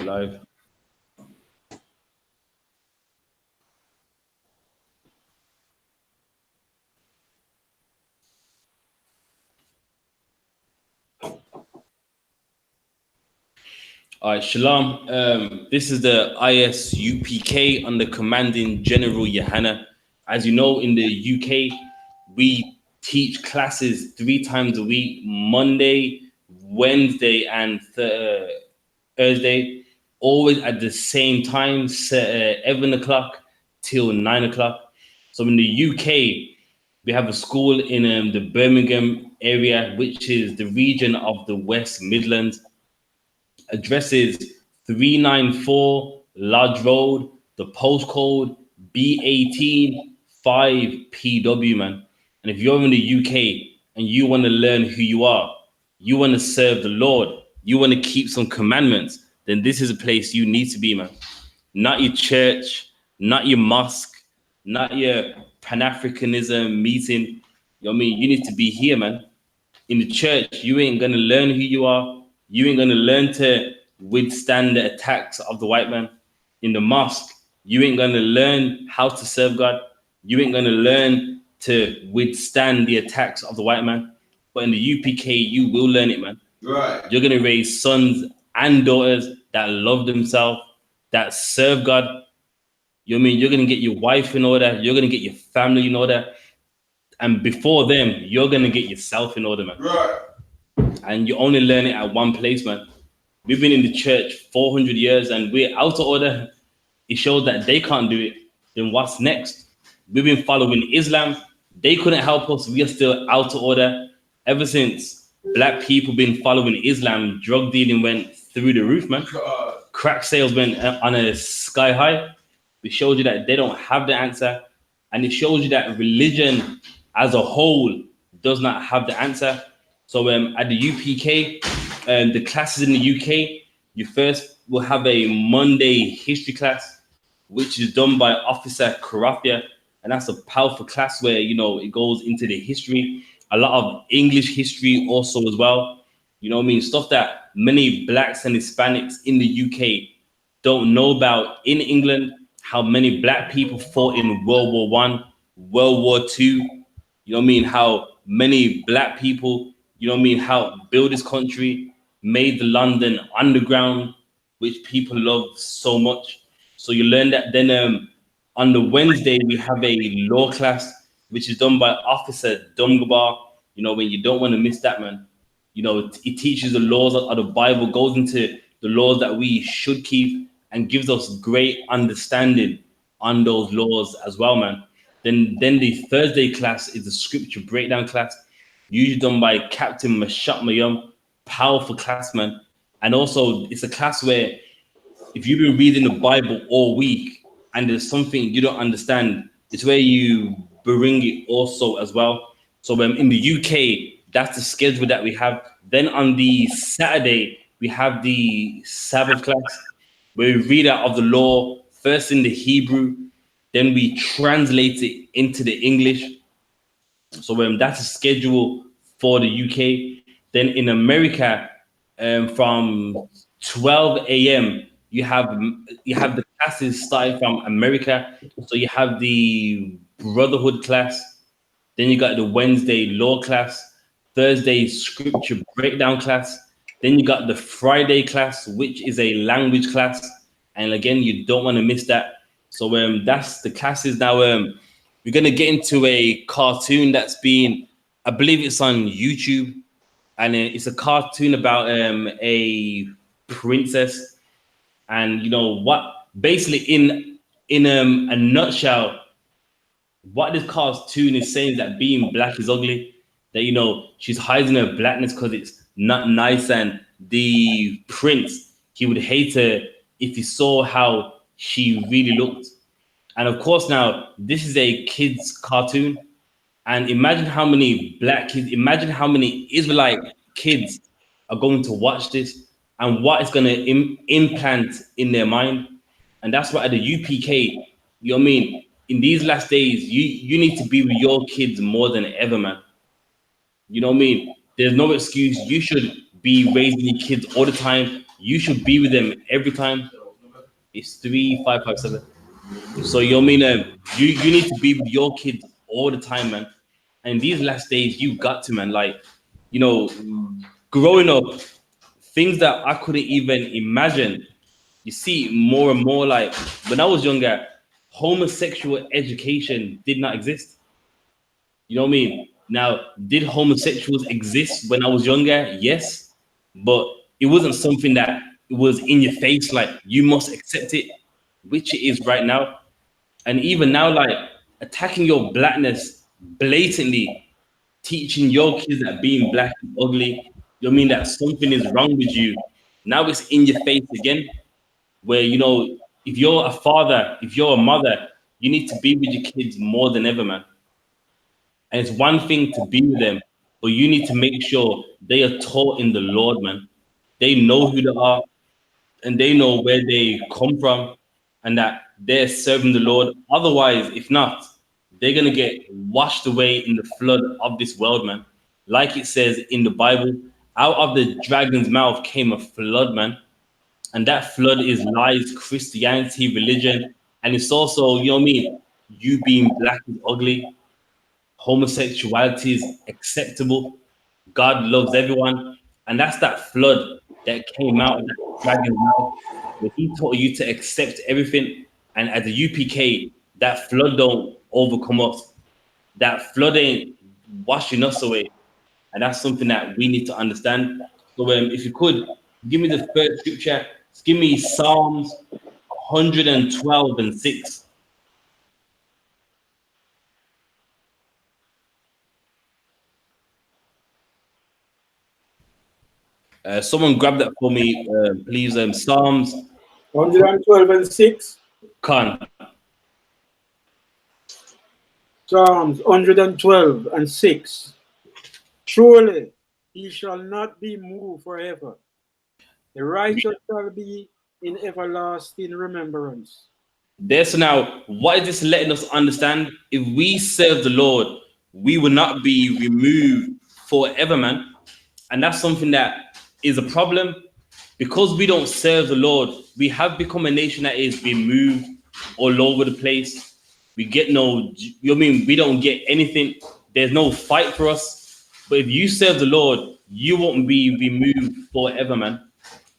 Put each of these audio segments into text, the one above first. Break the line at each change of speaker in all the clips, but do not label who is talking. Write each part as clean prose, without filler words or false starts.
Live. All right, Shalom. This is the I.S.U.P.K under commanding General Yahanna. As you know, in the UK, we teach classes 3 times a week: Monday, Wednesday, and Thursday, always at the same time, 7 o'clock till 9 o'clock. So in the UK, we have a school in the Birmingham area, which is the region of the West Midlands. Address is 394 Lodge Road, the postcode B18 5PW, man. And if you're in the UK and you want to learn who you are, you want to serve the Lord, you want to keep some commandments, then this is a place you need to be, man. Not your church, not your mosque, not your Pan-Africanism meeting. You know what I mean? You need to be here, man. In the church, you ain't gonna learn who you are. You ain't gonna learn to withstand the attacks of the white man. In the mosque, you ain't gonna learn how to serve God. You ain't gonna learn to withstand the attacks of the white man. But in the UPK, you will learn it, man.
Right.
You're gonna raise sons and daughters that love themselves, that serve God. You know what I mean? You're gonna get your wife in order. You're gonna get your family in order. And before them, you're gonna get yourself in order, man.
Right.
And you only learn it at one place, man. We've been in the church 400 years and we're out of order. It shows that they can't do it. Then what's next? We've been following Islam. They couldn't help us. We are still out of order. Ever since black people been following Islam, drug dealing went through the roof, man.
God.
Crack sales went on a sky high. It shows you that they don't have the answer. And it shows you that religion as a whole does not have the answer. So at the UPK, the classes in the UK, you first will have a Monday history class, which is done by Officer Karafia. And that's a powerful class where, you know, it goes into the history, a lot of English history also as well. You know what I mean? Stuff that many blacks and Hispanics in the UK don't know about in England, how many black people fought in World War One, World War Two. You know what I mean? How many black people, you know what I mean, how build this country, made the London Underground, which people love so much. So you learn that. Then on the Wednesday, we have a law class, which is done by Officer Dumgabar. You know, when you don't want to miss that, man. You know, it teaches the laws of the Bible, goes into the laws that we should keep, and gives us great understanding on those laws as well, man. Then the Thursday class is the scripture breakdown class, usually done by Captain Mashat Mayum, powerful class, man. And also, it's a class where if you've been reading the Bible all week and there's something you don't understand, it's where you bring it also as well. So in the UK, that's the schedule that we have. Then on the Saturday, we have the Sabbath class, where we read out of the law, first in the Hebrew, then we translate it into the English. So that's a schedule for the UK. Then in America, from 12 a.m., you have the classes starting from America. So you have the Brotherhood class, then you got the Wednesday law class, Thursday scripture breakdown class, then you got the Friday class, which is a language class. And again, you don't want to miss that. So that's the classes. Now we're gonna get into a cartoon that's been, I believe it's on YouTube, and it's a cartoon about a princess. And you know what? Basically, in a nutshell, what this cartoon is saying is that being black is ugly. That, you know, she's hiding her blackness because it's not nice. And the prince, he would hate her if he saw how she really looked. And of course, now this is a kids cartoon. And imagine how many black kids, imagine how many Israelite kids are going to watch this and what it's going to implant in their mind. And that's why at the UPK, you know what I mean? In these last days, you need to be with your kids more than ever, man. You know what I mean? There's no excuse. You should be raising your kids all the time. you should be with them every time. It's 3557. So you know what I mean? You need to be with your kids all the time, man. And these last days, you got to, man. Like, you know, growing up, things that I couldn't even imagine. You see more and more. Like when I was younger, homosexual education did not exist. You know what I mean? Now, did homosexuals exist when I was younger? Yes, but it wasn't something that was in your face. Like you must accept it, which it is right now. And even now, like attacking your blackness blatantly, teaching your kids that being black is ugly, you know what I mean that something is wrong with you. Now it's in your face again, where you know, if you're a father, if you're a mother, you need to be with your kids more than ever, man. And it's one thing to be with them, but you need to make sure they are taught in the Lord, man. They know who they are, and they know where they come from, and that they're serving the Lord. Otherwise, if not, they're gonna get washed away in the flood of this world, man. Like it says in the Bible, out of the dragon's mouth came a flood, man. And that flood is lies, Christianity, religion, and it's also, you know what I mean, you being black is ugly, homosexuality is acceptable, God loves everyone. And that's that flood that came out of that dragon's mouth where he taught you to accept everything. And as a UPK, that flood don't overcome us. That flood ain't washing us away. And that's something that we need to understand. So if you could, give me the first scripture. Give me Psalms 112 and 6. Someone grab that for me, please. Psalms
112 and 6.
Khan.
Psalms 112 and 6. Surely he shall not be moved forever. The righteous shall be in everlasting remembrance.
So now, what is this letting us understand? If we serve the Lord, we will not be removed forever, man. And that's something that is a problem. Because we don't serve the Lord, we have become a nation that is being moved all over the place. We get no, you know what I mean? We don't get anything. There's no fight for us. But if you serve the Lord, you won't be removed forever, man.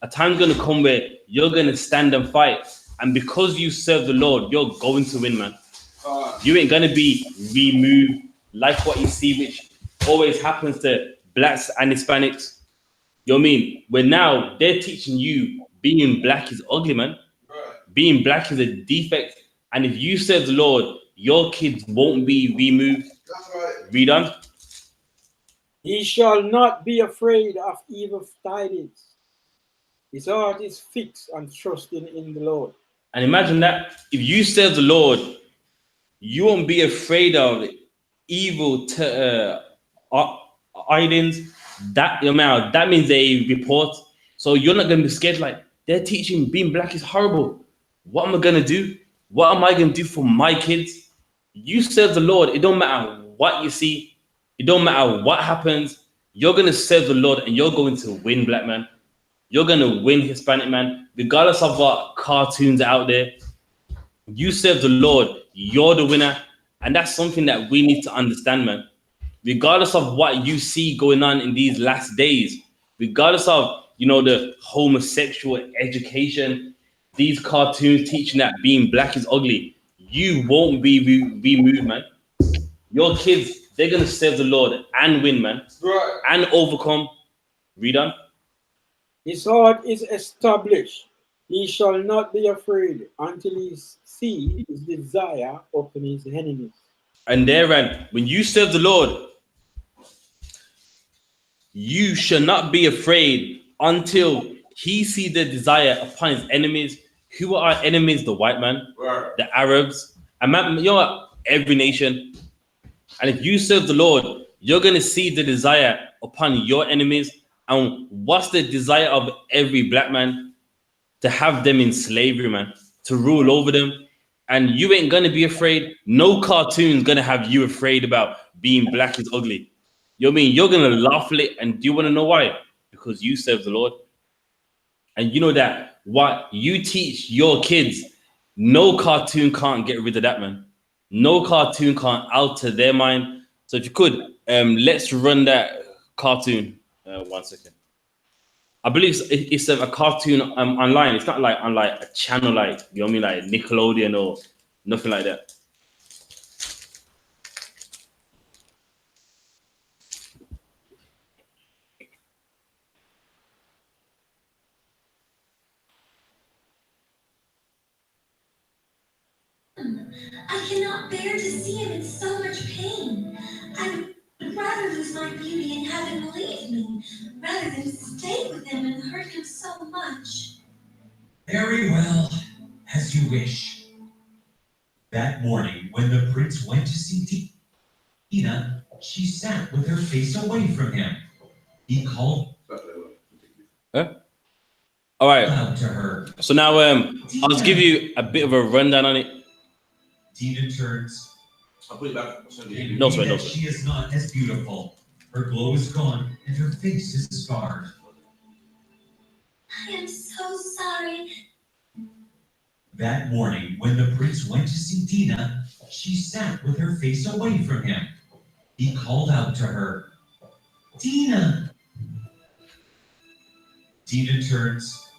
A time's gonna come where you're gonna stand and fight. And because you serve the Lord, you're going to win, man. You ain't gonna be removed like what you see, which always happens to blacks and Hispanics. You know what I mean? Where now they're teaching you being black is ugly, man. Being black is a defect. And if you serve the Lord, your kids won't be removed. Read on.
He shall not be afraid of evil tidings. His heart is fixed and trusting in the Lord.
And imagine that if you serve the Lord, you won't be afraid of evil tidings. That means a report. So you're not gonna be scared. Like they're teaching being black is horrible. What am I gonna do? What am I gonna do for my kids? You serve the Lord. It don't matter what you see. It don't matter what happens. You're gonna serve the Lord, and you're going to win, black man. You're gonna win, Hispanic man, regardless of what cartoons are out there. You serve the Lord, you're the winner. And that's something that we need to understand, man. Regardless of what you see going on in these last days, regardless of, you know, the homosexual education, these cartoons teaching that being black is ugly, you won't be removed, man. Your kids, they're going to serve the Lord and win, man. Right. And overcome. Read on.
His heart is established. He shall not be afraid until he see his desire upon his enemies.
And therein, when you serve the Lord, you shall not be afraid until he see the desire upon his enemies. Who are our enemies? The white man, right, the Arabs, and man, you know what? Every nation. And if you serve the Lord, you're going to see the desire upon your enemies. And what's the desire of every black man? To have them in slavery, man, to rule over them. And you ain't going to be afraid. No cartoon's going to have you afraid about being black is ugly. You know what I mean? You're going to laugh at it. And do you want to know why? Because you serve the Lord. And you know that what you teach your kids, no cartoon can't get rid of that, man. No cartoon can't alter their mind. So if you could, let's run that cartoon. 1 second. I believe it's a cartoon online. It's not like on like a channel like, you know what I mean, like Nickelodeon or nothing like that.
I cannot bear to see him in so much pain. I would rather lose my beauty and have him leave me, rather than stay with him and hurt him so much.
Very well, as you wish. That morning, when the prince went to see Tina, she sat with her face away from him. He called
All right.
out to her.
So now I'll just give you a bit of a rundown on it.
Tina turns.
I'll put it back.
And
No
see
sweat, no
that
sweat.
she is not as beautiful. Her glow is gone, and her face is scarred.
I am so sorry.
That morning, when the prince went to see Tina, she sat with her face away from him. He called out to her, Tina! Tina turns,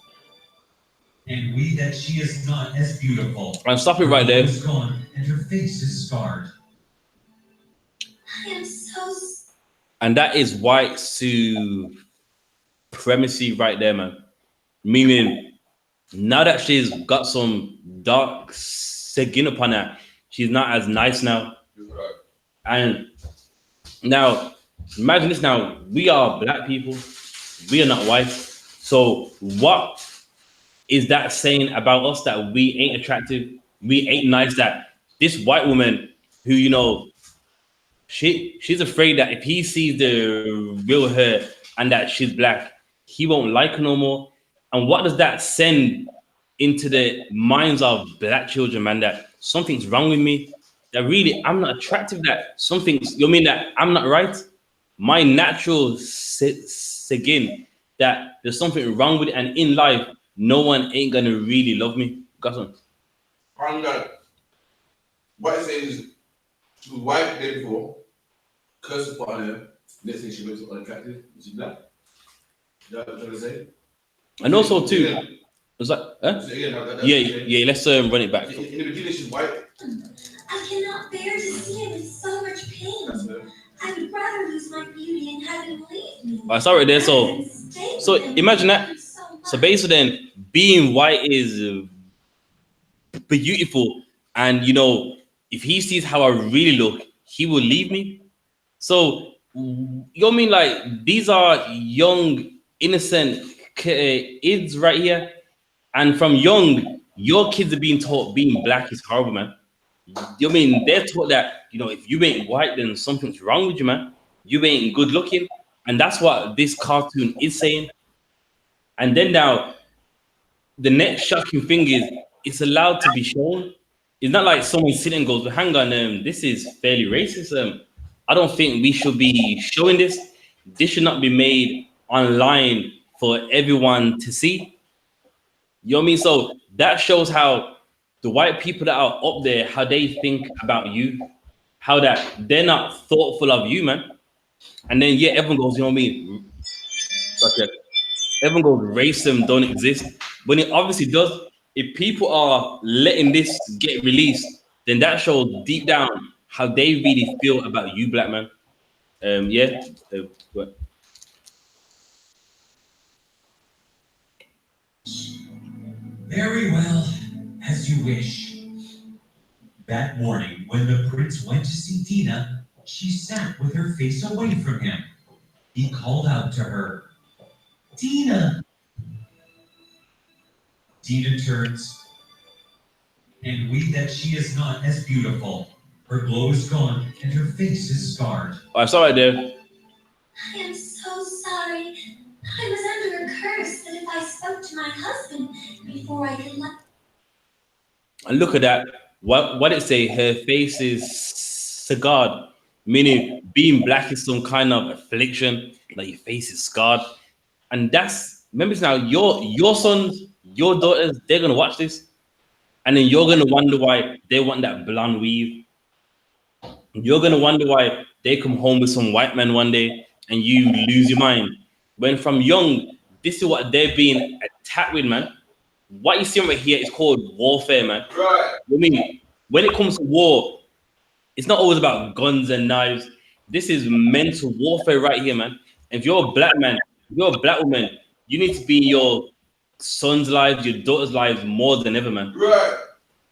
and we that she is not as beautiful.
And stop it right there.
Her glow is gone, and her face is scarred.
I am so
And that is white supremacy right there, man. Meaning, now that she's got some dark skin upon her, she's not as nice now. And now, imagine this now. We are black people. We are not white. So what is that saying about us, that we ain't attractive? We ain't nice? That this white woman who, you know, she's afraid that if he sees the real her and that she's black, he won't like her no more. And what does that send into the minds of black children, man? That something's wrong with me. That really I'm not attractive. That something's, you mean that I'm not right? My natural skin, that there's something wrong with it, and in life, no one ain't gonna really love me. Got some.
I'm gonna. What it says, she was white the day before, cursed upon her. Next thing she makes her unattractive. Is she black? Is that what I'm trying to say?
And also too, it's like, huh?
So again,
Yeah. Let's run it back.
In the beginning, she's white.
I cannot bear to see him in so much pain.
That's her.
I would rather lose my beauty and have him leave me.
I saw it there. So
rather than stay
so
with him and
imagine
hurt
that.
him so
So
much.
basically, then being white is beautiful, and you know, if he sees how I really look, he will leave me. So you know what I mean? Like, these are young, innocent kids right here, and from young, your kids are being taught being black is horrible, man. You know what I mean? They're taught that, you know, if you ain't white, then something's wrong with you, man. You ain't good looking, and that's what this cartoon is saying. And then now, the next shocking thing is it's allowed to be shown. It's not like someone sitting and goes, "But hang on, this is fairly racist. I don't think we should be showing this. This should not be made online for everyone to see." You know what I mean? So that shows how the white people that are up there, how they think about you, how that they're not thoughtful of you, man. And then yeah, everyone goes, you know what I mean? Gotcha. Everyone goes, racism don't exist, when it obviously does. If people are letting this get released, then that shows deep down how they really feel about you, black man. Yeah. What?
Very well, as you wish. That morning, when the prince went to see Tina, she sat with her face away from him. He called out to her, Tina! Tina turns, and we that she is not as beautiful. Her glow is gone, and her face is scarred.
I saw it there.
I am so sorry. I was under a curse that if I spoke to my husband before I could let
And look at that. What it say? Her face is scarred, meaning being black is some kind of affliction. Like your face is scarred, and that's Remember now, your sons, your daughters, they're gonna watch this, and then you're gonna wonder why they want that blonde weave. You're gonna wonder why they come home with some white man one day and you lose your mind. When from young, this is what they're being attacked with, man. What you see right here is called warfare, man.
Right.
I mean, when it comes to war, it's not always about guns and knives. This is mental warfare right here, man. If you're a black man, if you're a black woman, you need to be in your son's lives, your daughter's lives more than ever, man.
Right.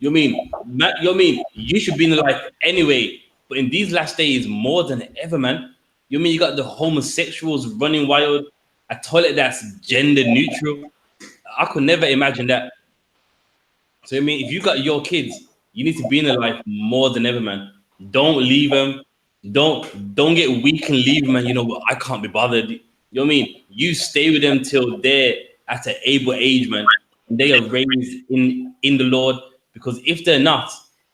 You mean, man, you mean you should be in the life anyway, but in these last days, more than ever, man. You mean you got the homosexuals running wild, a toilet that's gender neutral. I could never imagine that. So I mean, if you got your kids, you need to be in their life more than ever, man. Don't leave them. Don't get weak and leave them, man. You know what? I can't be bothered. You know what I mean? You stay with them till they're at an able age, man. And they are raised in the Lord. Because if they're not,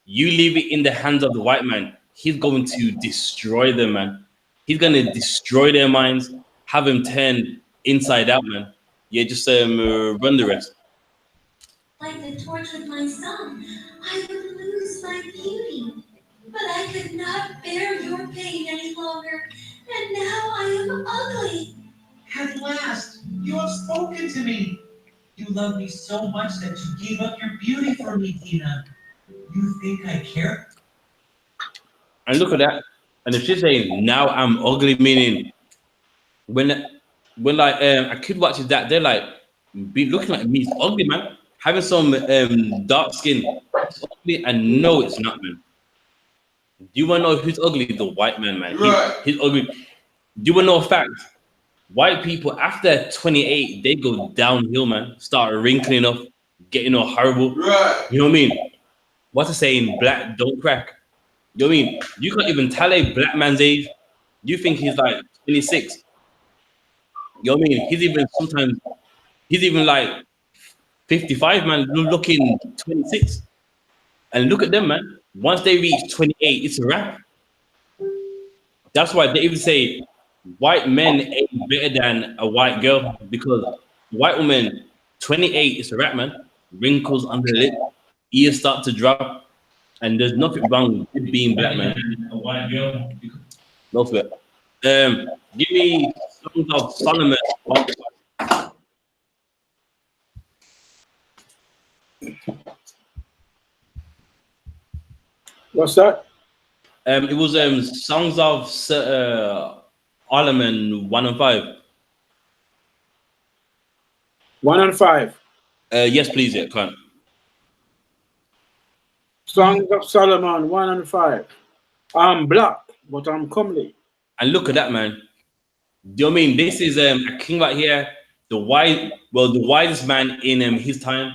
you leave it in the hands of the white man. He's going to destroy them, man. He's gonna destroy their minds, have them turned inside out, man. Yeah, just run the rest.
Like the torch with my son, I would lose my beauty. But I could not bear your pain any longer, and now I am ugly.
At last, you have spoken to me. You love me so much that you gave up your beauty for me, Tina. You think I care?
And look at that. And if she's saying now I'm ugly, meaning when like a kid watches that, they're like be looking like me, it's ugly, man. Having some dark skin, it's ugly, and no, it's not, man. Do you want to know who's ugly? The white man, man.
Right.
He's ugly. Do you want to know a fact? White people after 28, they go downhill, man. Start wrinkling up, getting all horrible.
Right.
You know what I mean? What's the saying? Black don't crack. You know what I mean? You can't even tell a black man's age. You think he's like 26. You know what I mean? He's even like 55, man, looking 26. And look at them, man. Once they reach 28, it's a wrap. That's why they even say white men ain't better than a white girl because white woman, 28 is a wrap, man. Wrinkles under the lip, ears start to drop, and there's nothing wrong with being black, man. A white girl, no sweat. Give me Songs of Solomon.
What's that?
It was Songs of Solomon 1 and 5.
1 and 5.
Yes, please, yeah, come on.
Songs of Solomon 1 and 5. I'm black, but I'm comely.
And look at that, man. Do you know what I mean? This is a king right here, the wisest man in his time.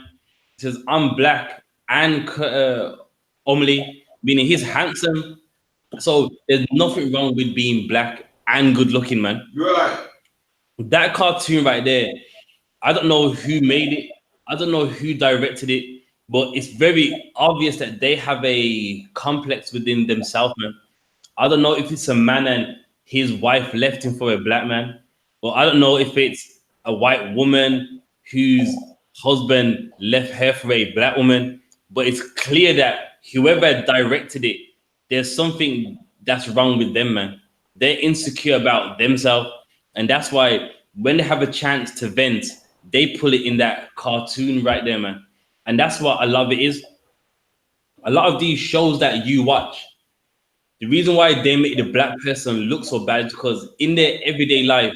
He says, I'm black and comely, meaning he's handsome. So there's nothing wrong with being black and good looking, man.
Right.
That cartoon right there, I don't know who made it. I don't know who directed it, but it's very obvious that they have a complex within themselves, man. I don't know if it's a man and his wife left him for a black man, or I don't know if it's a white woman whose husband left her for a black woman, but it's clear that whoever directed it, there's something that's wrong with them, man. They're insecure about themselves, and that's why when they have a chance to vent, they pull it in that cartoon right there, man. And that's what I love it is. A lot of these shows that you watch, the reason why they make the black person look so bad is because in their everyday life,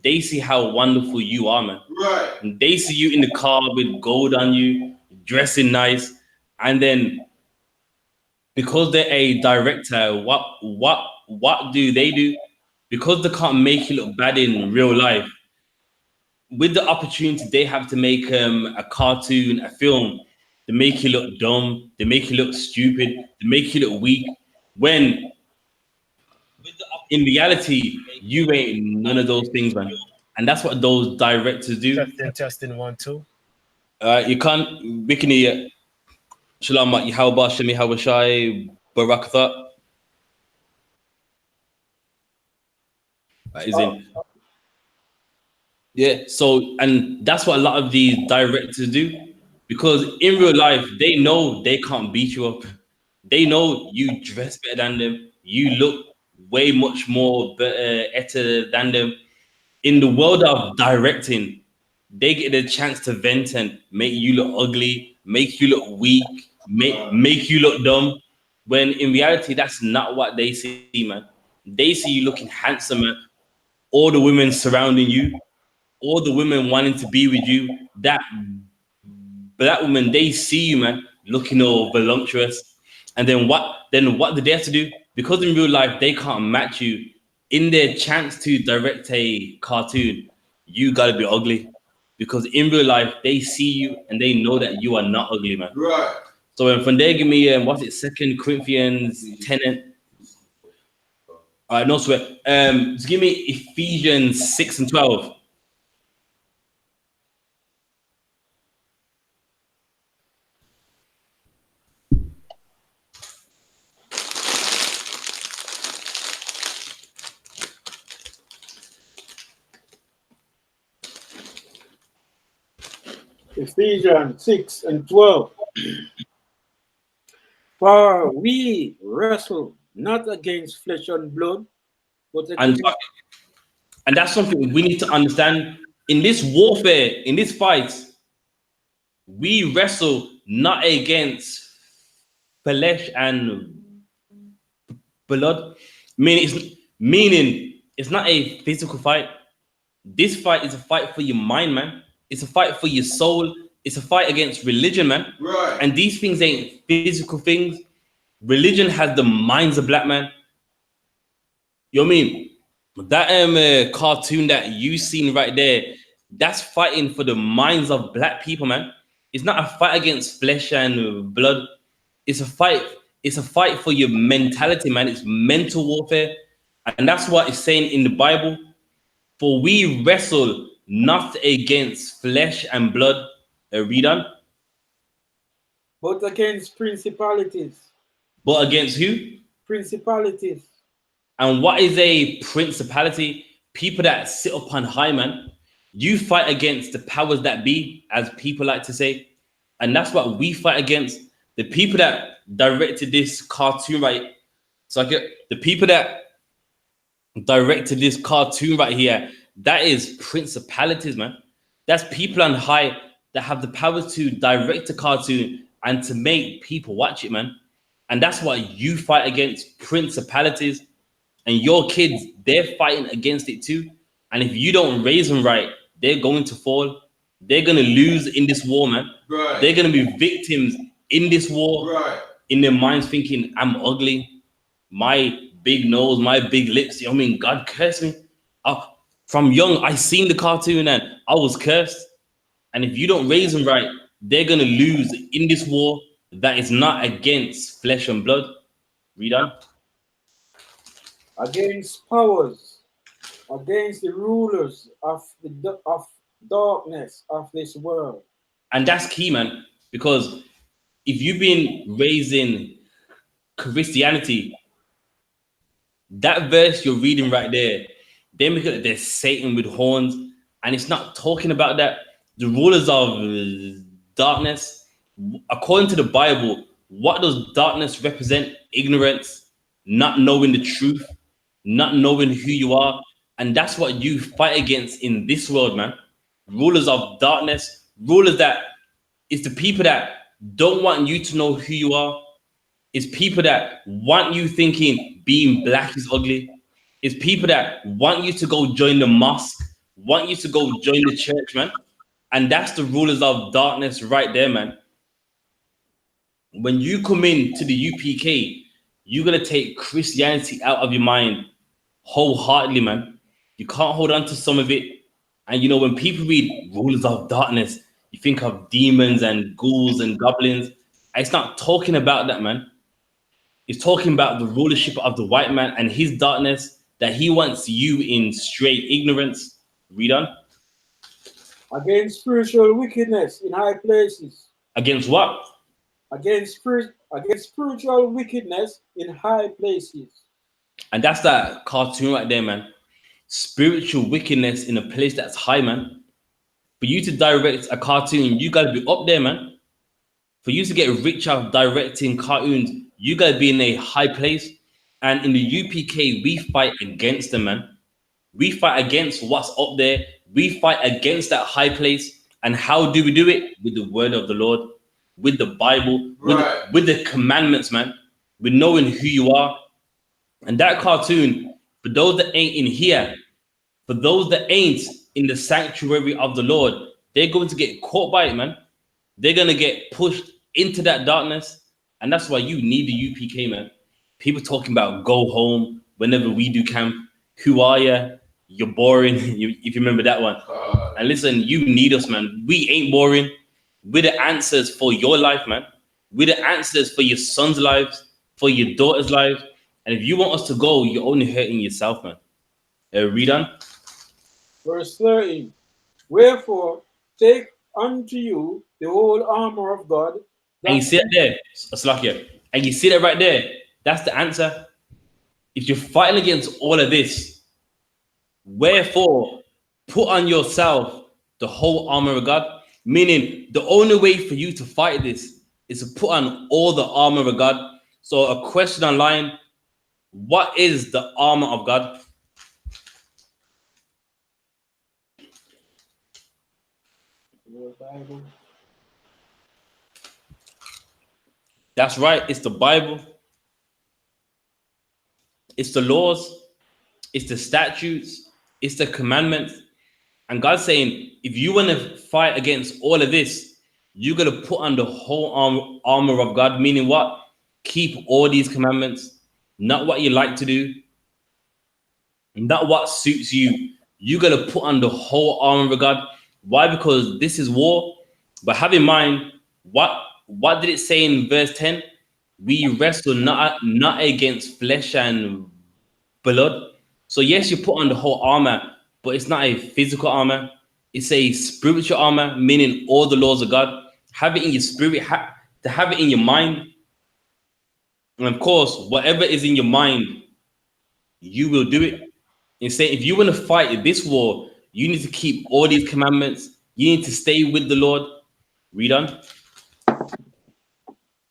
they see how wonderful you are, man.
Right.
And they see you in the car with gold on you, dressing nice, and then because they're a director, what do they do? Because they can't make you look bad in real life. With the opportunity they have to make a cartoon, a film, they make you look dumb, they make you look stupid, they make you look weak. When in reality, you ain't none of those things, man. And that's what those directors do.
Testing 1 2.
You can't, we can hear Shalom, Yahweh, Shemi, Hawashai, Barakatha. Is in. Yeah. So, and that's what a lot of these directors do, because in real life they know they can't beat you up. They know you dress better than them. You look way much more better than them. In the world of directing, they get the chance to vent and make you look ugly, make you look weak, make you look dumb. When in reality, that's not what they see, man. They see you looking handsome, man. All the women surrounding you, all the women wanting to be with you. That black woman, they see you, man, looking all voluptuous. And then what? Then what do they have to do? Because in real life they can't match you. In their chance to direct a cartoon, you gotta be ugly. Because in real life they see you and they know that you are not ugly, man.
Right.
So from there, give me what's it? 2 Corinthians 10. No sweat. Just give me Ephesians 6 and 12.
Ephesians 6 and 12. For we wrestle not against flesh and blood, but
And
against
and that's something we need to understand. In this warfare, in this fight, we wrestle not against flesh and blood. Meaning it's not a physical fight. This fight is a fight for your mind, man. It's a fight for your soul. It's a fight against religion, man.
Right.
And these things ain't physical things. Religion has the minds of black man. You know what I mean? That cartoon that you seen right there, that's fighting for the minds of black people, man. It's not a fight against flesh and blood. It's a fight. It's a fight for your mentality, man. It's mental warfare, and that's what it's saying in the Bible. For we wrestle not against flesh and blood. Read on.
but against principalities.
But against who?
Principalities.
And what is a principality? People that sit upon high, man. You fight against the powers that be, as people like to say. And that's what we fight against. The people that directed this cartoon, right? So I get the people that directed this cartoon right here. That is principalities, man. That's people on high that have the power to direct a cartoon and to make people watch it, man. And that's what you fight against, principalities. And your kids, they're fighting against it too. And if you don't raise them right, they're going to fall. They're going to lose in this war, man.
Right.
They're going to be victims in this war.
Right.
In their minds thinking, I'm ugly. My big nose, my big lips. You know what I mean? God cursed me. From young, I seen the cartoon and I was cursed. And if you don't raise them right, they're going to lose in this war that is not against flesh and blood. Read on.
Against powers, against the rulers of darkness of this world.
And that's key, man, because if you've been raised in Christianity, that verse you're reading right there, they make it there's Satan with horns, and it's not talking about that. The rulers of darkness, according to the Bible, what does darkness represent? Ignorance, not knowing the truth, not knowing who you are. And that's what you fight against in this world, man. Rulers of darkness, rulers that it's the people that don't want you to know who you are. It's people that want you thinking being black is ugly. It's people that want you to go join the mosque, want you to go join the church, man. And that's the rulers of darkness right there, man. When you come in to the UPK, you're gonna take Christianity out of your mind wholeheartedly, man. You can't hold on to some of it. And you know, when people read rulers of darkness, you think of demons and ghouls and goblins. It's not talking about that, man. It's talking about the rulership of the white man and his darkness, that he wants you in straight ignorance. Read on.
Against spiritual wickedness in high places.
Against what?
Against spiritual wickedness in high places.
And that's that cartoon right there, man. spiritual wickedness in a place that's high, man. For you to direct a cartoon, you gotta be up there, man. For you to get rich out of directing cartoons, you gotta be in a high place. And in the UPK, we fight against them, man. We fight against what's up there. We fight against that high place. And how do we do it? With the word of the Lord, with the Bible, with the commandments, man. With knowing who you are. And that cartoon, for those that ain't in here, for those that ain't in the sanctuary of the Lord, they're going to get caught by it, man. They're going to get pushed into that darkness. And that's why you need the UPK, man. People talking about go home whenever we do camp. Who are you? You're boring. If you remember that one. And listen, you need us, man. We ain't boring. We're the answers for your life, man. We're the answers for your son's lives, for your daughter's lives. And if you want us to go, you're only hurting yourself, man. Read on.
Verse 13. Wherefore, take unto you the whole armor of God.
And you see it there, Slakia. And you see that right there. That's the answer. If you're fighting against all of this, wherefore, put on yourself the whole armor of God. Meaning, the only way for you to fight this is to put on all the armor of God. So a question online, what is the armor of God?
Bible.
That's right. It's the Bible. It's the laws. It's the statutes. It's the commandments. And God's saying, if you want to fight against all of this, you got to put on the whole armor of God. Meaning what? Keep all these commandments. Not what you like to do. Not what suits you. You got to put on the whole armor of God. Why? Because this is war. But have in mind, what did it say in verse 10? We wrestle not against flesh and blood. So yes, you put on the whole armor, but it's not a physical armor. It's a spiritual armor, meaning all the laws of God. Have it in your spirit, to have it in your mind. And of course, whatever is in your mind, you will do it. And say, if you want to fight this war, you need to keep all these commandments. You need to stay with the Lord. Read on.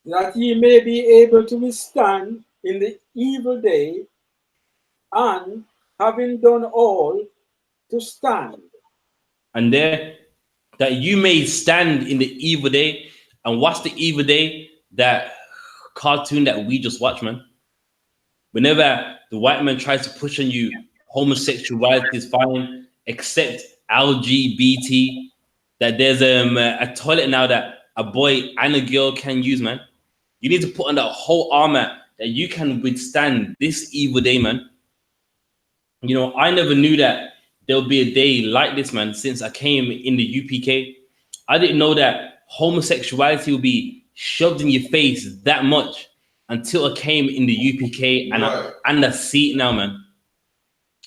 That ye may be able to withstand in the evil day, and having done all, to stand.
And there, that you may stand in the evil day. And what's the evil day? That cartoon that we just watched, man. Whenever the white man tries to push on you, homosexuality is fine, except LGBT. That there's a toilet now that a boy and a girl can use, man. You need to put on that whole armor that you can withstand this evil day, man. You know, I never knew that there'll be a day like this, man, since I came in the UPK. I didn't know that homosexuality will be shoved in your face that much until I came in the UPK, and I see it now, man.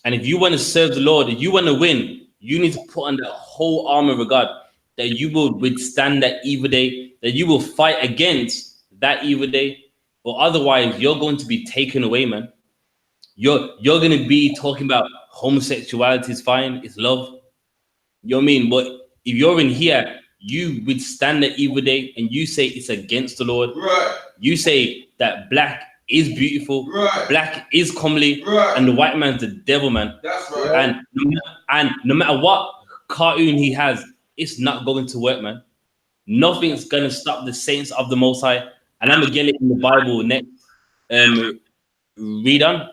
And if you want to serve the Lord, if you want to win, you need to put on that whole armor of God, that you will withstand that evil day, that you will fight against that evil day, or otherwise you're going to be taken away, man. You're going to be talking about homosexuality is fine, it's love. You know what I mean? But if you're in here, you withstand the evil day and you say it's against the Lord.
Right.
You say that black is beautiful,
Right.
black is comely,
Right.
and the white man's the devil, man.
That's right.
And no matter what cartoon he has, it's not going to work, man. Nothing's gonna stop the saints of the Most High. And I'm gonna get it in the Bible next. Read on.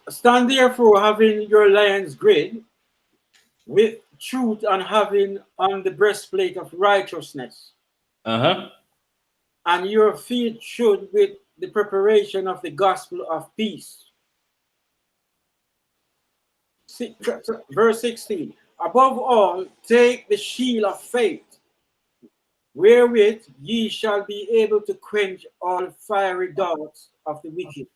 Stand therefore, having your lion's grid, with truth, and having on the breastplate of righteousness. And your feet should with the preparation of the gospel of peace. Verse 16. Above all, take the shield of faith, wherewith ye shall be able to quench all fiery darts of the wicked.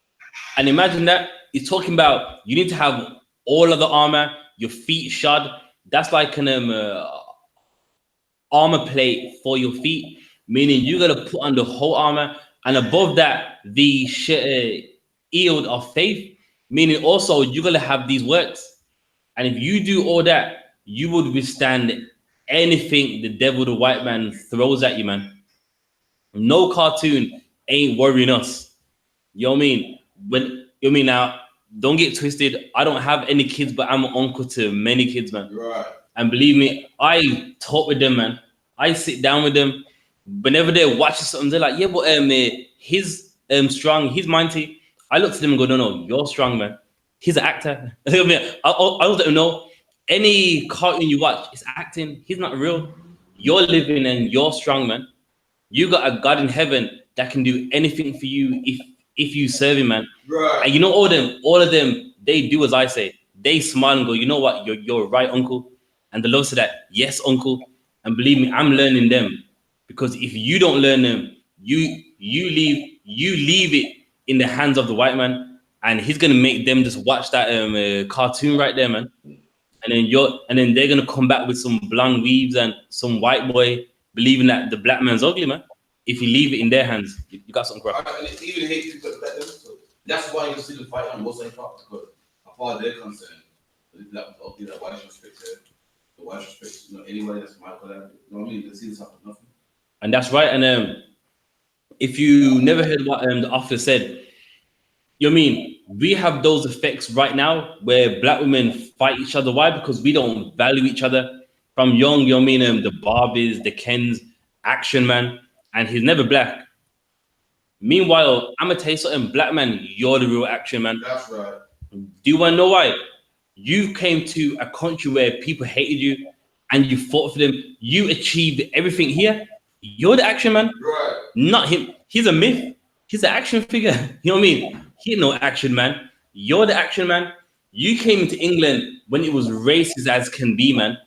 And imagine that he's talking about you need to have all of the armor, your feet shod. That's like an armor plate for your feet, meaning you gotta put on the whole armor. and above that, the yield of faith, meaning also you're gonna have these works. And if you do all that, you would withstand anything the devil, the white man, throws at you, man. No cartoon ain't worrying us. You know what I mean? When you know what I mean now, don't get twisted. I don't have any kids, but I'm an uncle to many kids, man.
Right.
And believe me, I talk with them, man. I sit down with them. Whenever they're watching something, they're like, yeah, but he's strong, he's mighty. I look to them and go, no, you're strong, man. He's an actor. I let them know any cartoon you watch is acting. He's not real. You're living and you're strong, man. You got a God in heaven that can do anything for you if you serve him, man.
Right.
And you know all of them, they do as I say. They smile and go, you know what, you're right, uncle. And the Lord said that, yes, uncle. And believe me, I'm learning them. Because if you don't learn them, you leave it in the hands of the white man, and he's gonna make them just watch that cartoon right there, man. And then they're gonna come back with some blonde weaves and some white boy believing that the black man's ugly, man. If you leave it in their hands, you got something crap.
And it's even hate people that them. So that's why you see the fight on both sides, because as far as they're concerned, the black ugly, the white respect her, the white respects, anybody that's my color, you know what I mean? They see this happen, nothing.
And that's right. And if you never heard what the author said, you know what I mean? We have those effects right now where black women fight each other. Why? Because we don't value each other. From young, you know what I mean? The Barbies, the Kens, Action Man, and he's never black. Meanwhile, I'm gonna tell you something, black man, you're the real Action Man.
That's right.
Do you want to know why? You came to a country where people hated you and you fought for them. You achieved everything here. You're the Action Man.
Right.
Not him. He's a myth. He's an action figure. You know what I mean? He ain't no action man. You're the Action Man. You came into England when it was racist as can be, man.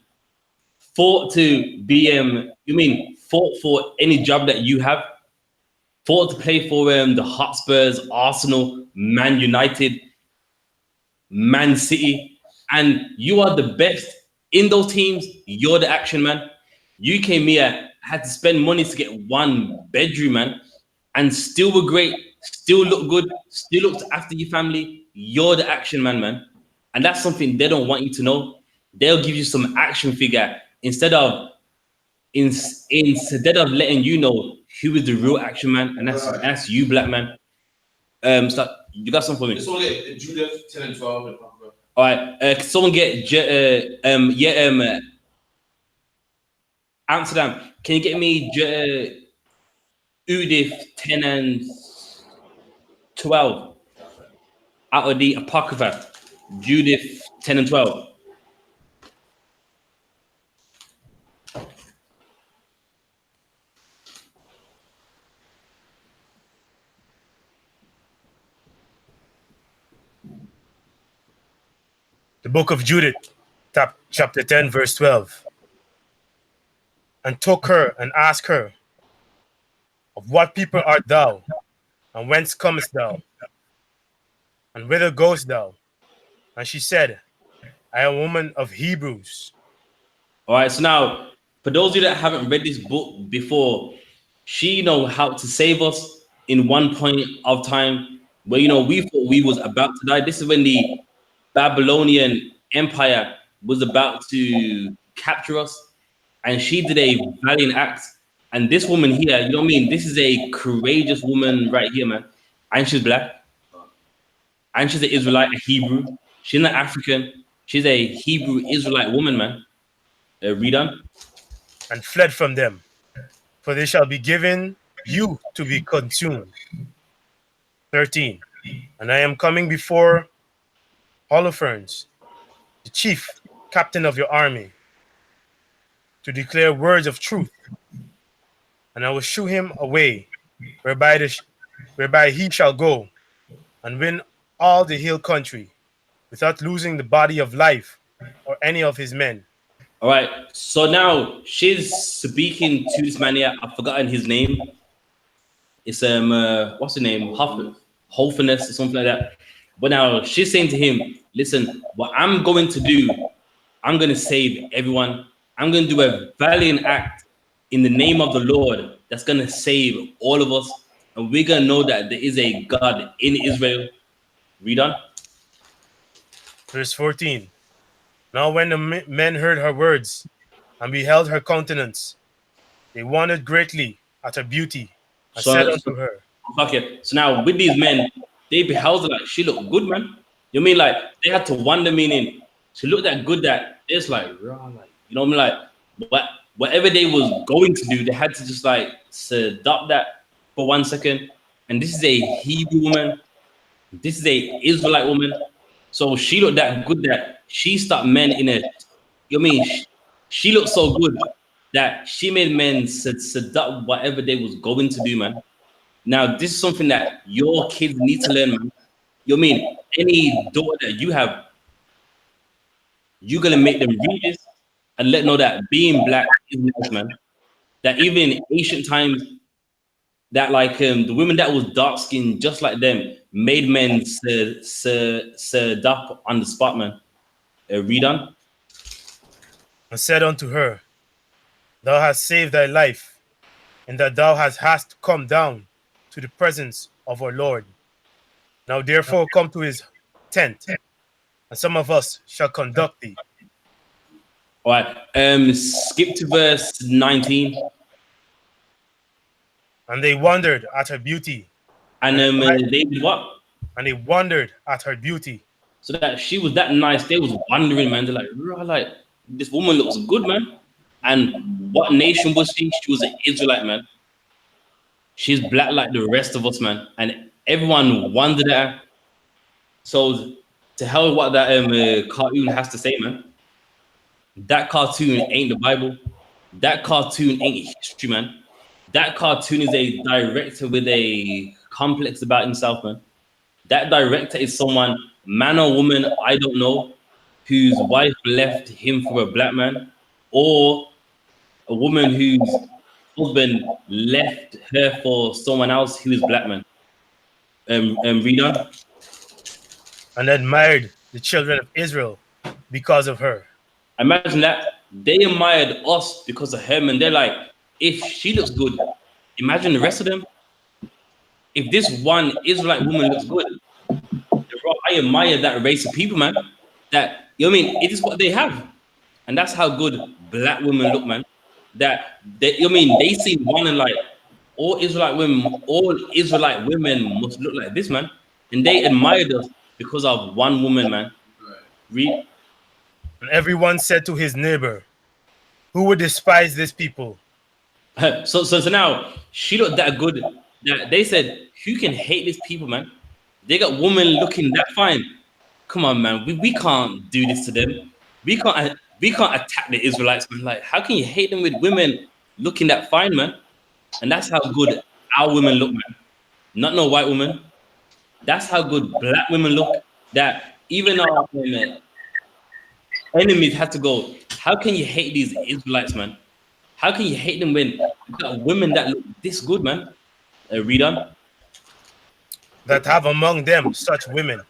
Fought to be, fought for any job that you have. Fought to play for the Hotspurs, Arsenal, Man United, Man City, and you are the best in those teams. You're the Action Man. You came here, had to spend money to get one bedroom, man, and still were great, still look good, still looked after your family. You're the Action Man, man. And that's something they don't want you to know. They'll give you some action figure instead of letting you know who is the real Action Man, and that's you, black man. So you got something for me?
This one get Judith 10 and 12.
All right. Can someone get Amsterdam? Can you get me Judith 10 and 12 out of the Apocrypha? Judith 10 and 12.
The book of Judith, chapter 10, verse 12. And took her and asked her, of what people art thou? And whence comest thou? And whither goest thou? And she said, I am a woman of Hebrews.
All right, so now, for those of you that haven't read this book before, she know how to save us in one point of time where, we thought we was about to die. This is when the Babylonian Empire was about to capture us, and she did a valiant act. And this woman here, you know what I mean? This is a courageous woman right here, man. And she's black, and she's an Israelite, a Hebrew. She's not African. She's a Hebrew Israelite woman, man. Read on.
And fled from them, for they shall be given you to be consumed. 13. And I am coming before Holofernes, the chief captain of your army, to declare words of truth, and I will shew him a way whereby he shall go and win all the hill country without losing the body of life or any of his men.
All right, so now she's speaking to this man here. I've forgotten his name. It's what's the name? Hoferness or something like that. But now she's saying to him, listen, what I'm going to do, I'm going to save everyone. I'm going to do a valiant act in the name of the Lord that's going to save all of us. and we're gonna know that there is a God in Israel. Read on.
Verse 14. Now when the men heard her words and beheld her countenance, they wondered greatly at her beauty and said
So,
unto her,
okay. So now with these men, they beheld her like she looked good, man. You mean like they had to wonder, meaning she looked that good that it's like, rah, like you know what I mean? Like whatever they was going to do, they had to just like seduct that for 1 second. And this is a Hebrew woman. This is a Israelite woman. So she looked that good that she stopped men in a. You know what I mean she looked so good that she made men seduct whatever they was going to do, man. Now, this is something that your kids need to learn, man. You know what I mean? Any daughter that you have, you're gonna make them read this and let know that being black is nice, man. That even in ancient times, that like the women that was dark skinned just like them made men seduct on the spot, man. Read on.
and said unto her, Thou hast saved thy life, in that thou hast come down to the presence of our Lord. Now therefore come to his tent, and some of us shall conduct thee.
All right. Skip to verse 19.
And they wondered at her beauty,
And they did what?
and they wondered at her beauty.
So that she was that nice, they was wondering, man. They're like, "Rah, like this woman looks good, man." And what nation was she? She was an Israelite, man. She's black like the rest of us, man. And everyone wondered at her. So to hell with what that cartoon has to say, man. That cartoon ain't the Bible. That cartoon ain't history, man. That cartoon is a director with a complex about himself, man. That director is someone, man or woman, I don't know, whose wife left him for a black man, or a woman whose husband left her for someone else who is black man. Read on.
And admired the children of Israel because of her.
Imagine that. They admired us because of her, and they're like, if she looks good, imagine the rest of them. If this one Israelite woman looks good, I admire that race of people, man. That you know what I mean? It is what they have. And that's how good black women look, man. That they you know what I mean they see one and like all Israelite women must look like this, man. And they admired us because of one woman, man. Read.
And everyone said to his neighbor, Who would despise this people?
So now she looked that good that they said, who can hate these people, man? They got women looking that fine. Come on, man. We can't do this to them. We can't attack the Israelites, man. Like, how can you hate them with women looking that fine, man? And that's how good our women look, man. Not no white woman. That's how good black women look. That even our enemies had to go, how can you hate these Israelites, man? How can you hate them when you got women that look this good, man? Read on.
That have among them such women.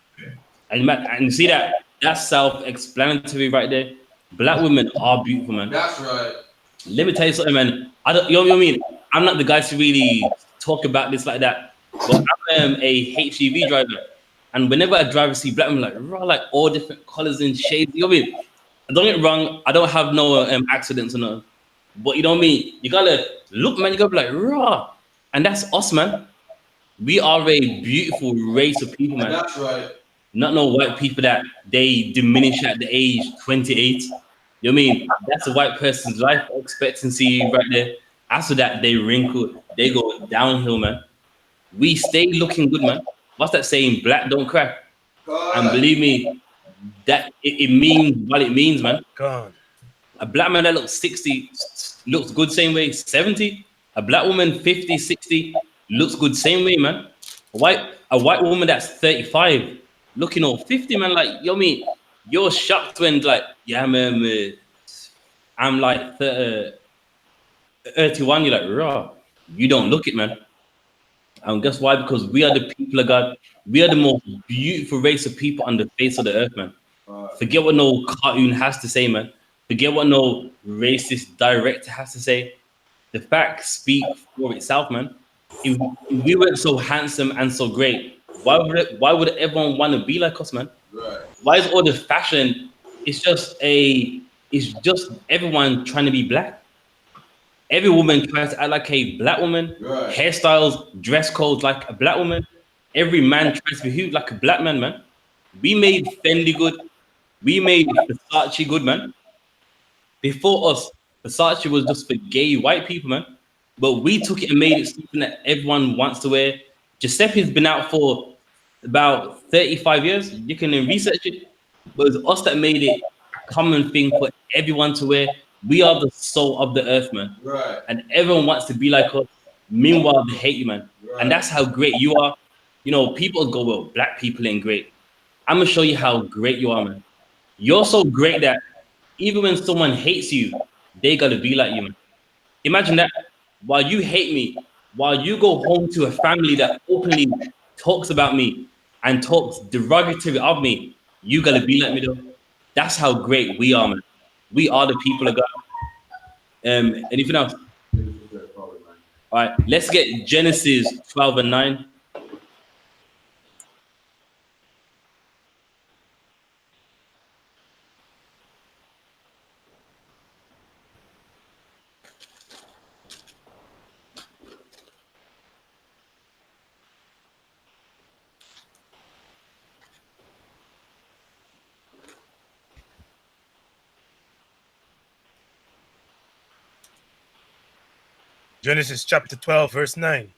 And see that's self-explanatory right there. Black women are beautiful, man.
That's right.
Let me tell you something, man. You know what I mean? I'm not the guy to really talk about this like that. But I'm a HGV driver. And whenever a driver see black women, like, raw, like all different colors and shades. You know what I mean? Don't get me wrong, I don't have no accidents or nothing. But you know what I mean? You gotta look, man, you gotta be like, raw. And that's us, man. We are a beautiful race of people, man.
That's right.
Not no white people that they diminish at the age 28. You know what I mean? That's a white person's life expectancy right there. After that, they wrinkle, they go downhill, man. We stay looking good, man. What's that saying? Black don't crack. And believe me, that it means what it means, man.
Gone.
A black man that looks 60 looks good same way. 70. A black woman 50, 60 looks good same way, man. A white woman that's 35 looking all 50, man. Like, you know what I mean? You're shocked when like, yeah, man, I'm like 31. You're like, raw. You don't look it, man. And guess why? Because we are the people of God. We are the most beautiful race of people on the face of the earth, man. Forget what no cartoon has to say, man. Forget what no racist director has to say. The facts speak for itself, man. if we weren't so handsome and so great, why would everyone want to be like us, man?
Right.
Why is all the fashion? It's just everyone trying to be black. Every woman tries to act like a black woman.
Right.
Hairstyles, dress codes like a black woman. Every man tries to be huge like a black man, man. We made Fendi good. We made Versace good, man. Before us, Versace was just for gay white people, man. But we took it and made it something that everyone wants to wear. Giuseppe's been out for about 35 years. You can research it. But it's us that made it a common thing for everyone to wear. We are the soul of the earth, man.
Right.
And everyone wants to be like us. Meanwhile, they hate you, man.
Right.
And that's how great you are. You know, people go, well, black people ain't great. I'm gonna show you how great you are, man. You're so great that even when someone hates you, they gotta be like you, man. Imagine that. While you hate me, while you go home to a family that openly talks about me and talks derogatory of me, you gotta be like me though. That's how great we are, man. We are the people of God. Anything else? All right, let's get Genesis 12 and 9.
Genesis chapter 12, verse 9.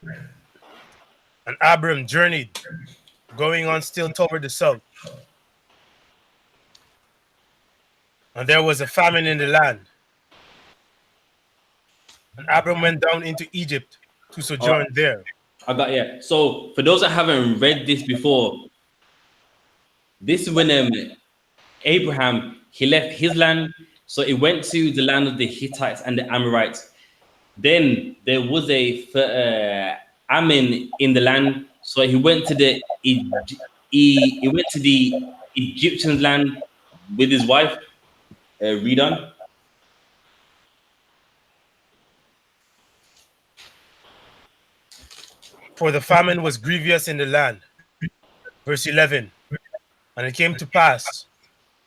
And Abram journeyed, going on still toward the south. And there was a famine in the land. And Abram went down into Egypt to sojourn there.
I got, yeah. So for those that haven't read this before, this is when Abraham, he left his land, so he went to the land of the Hittites and the Amorites. Then there was a famine in the land, so he went to the he went to the Egyptian land with his wife. Read on.
For the famine was grievous in the land. Verse 11. And it came to pass,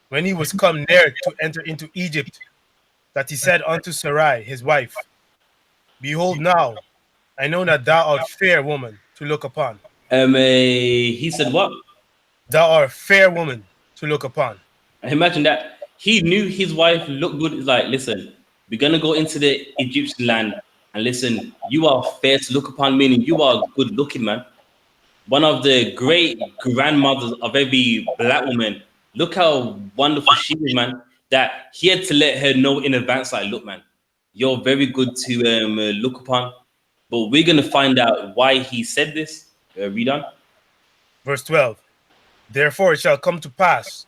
when he was come near to enter into Egypt, that he said unto Sarai his wife, Behold now, I know that thou art fair woman to look upon.
He said what?
Thou art fair woman to look upon.
Imagine that. He knew his wife looked good. It's like, listen, we're gonna go into the Egyptian land, and listen, you are fair to look upon, meaning you are good looking, man. One of the great grandmothers of every black woman. Look how wonderful she is, man. That he had to let her know in advance, like, look, man, you're very good to look upon. But we're gonna find out why he said this. Read on.
Verse 12. Therefore it shall come to pass,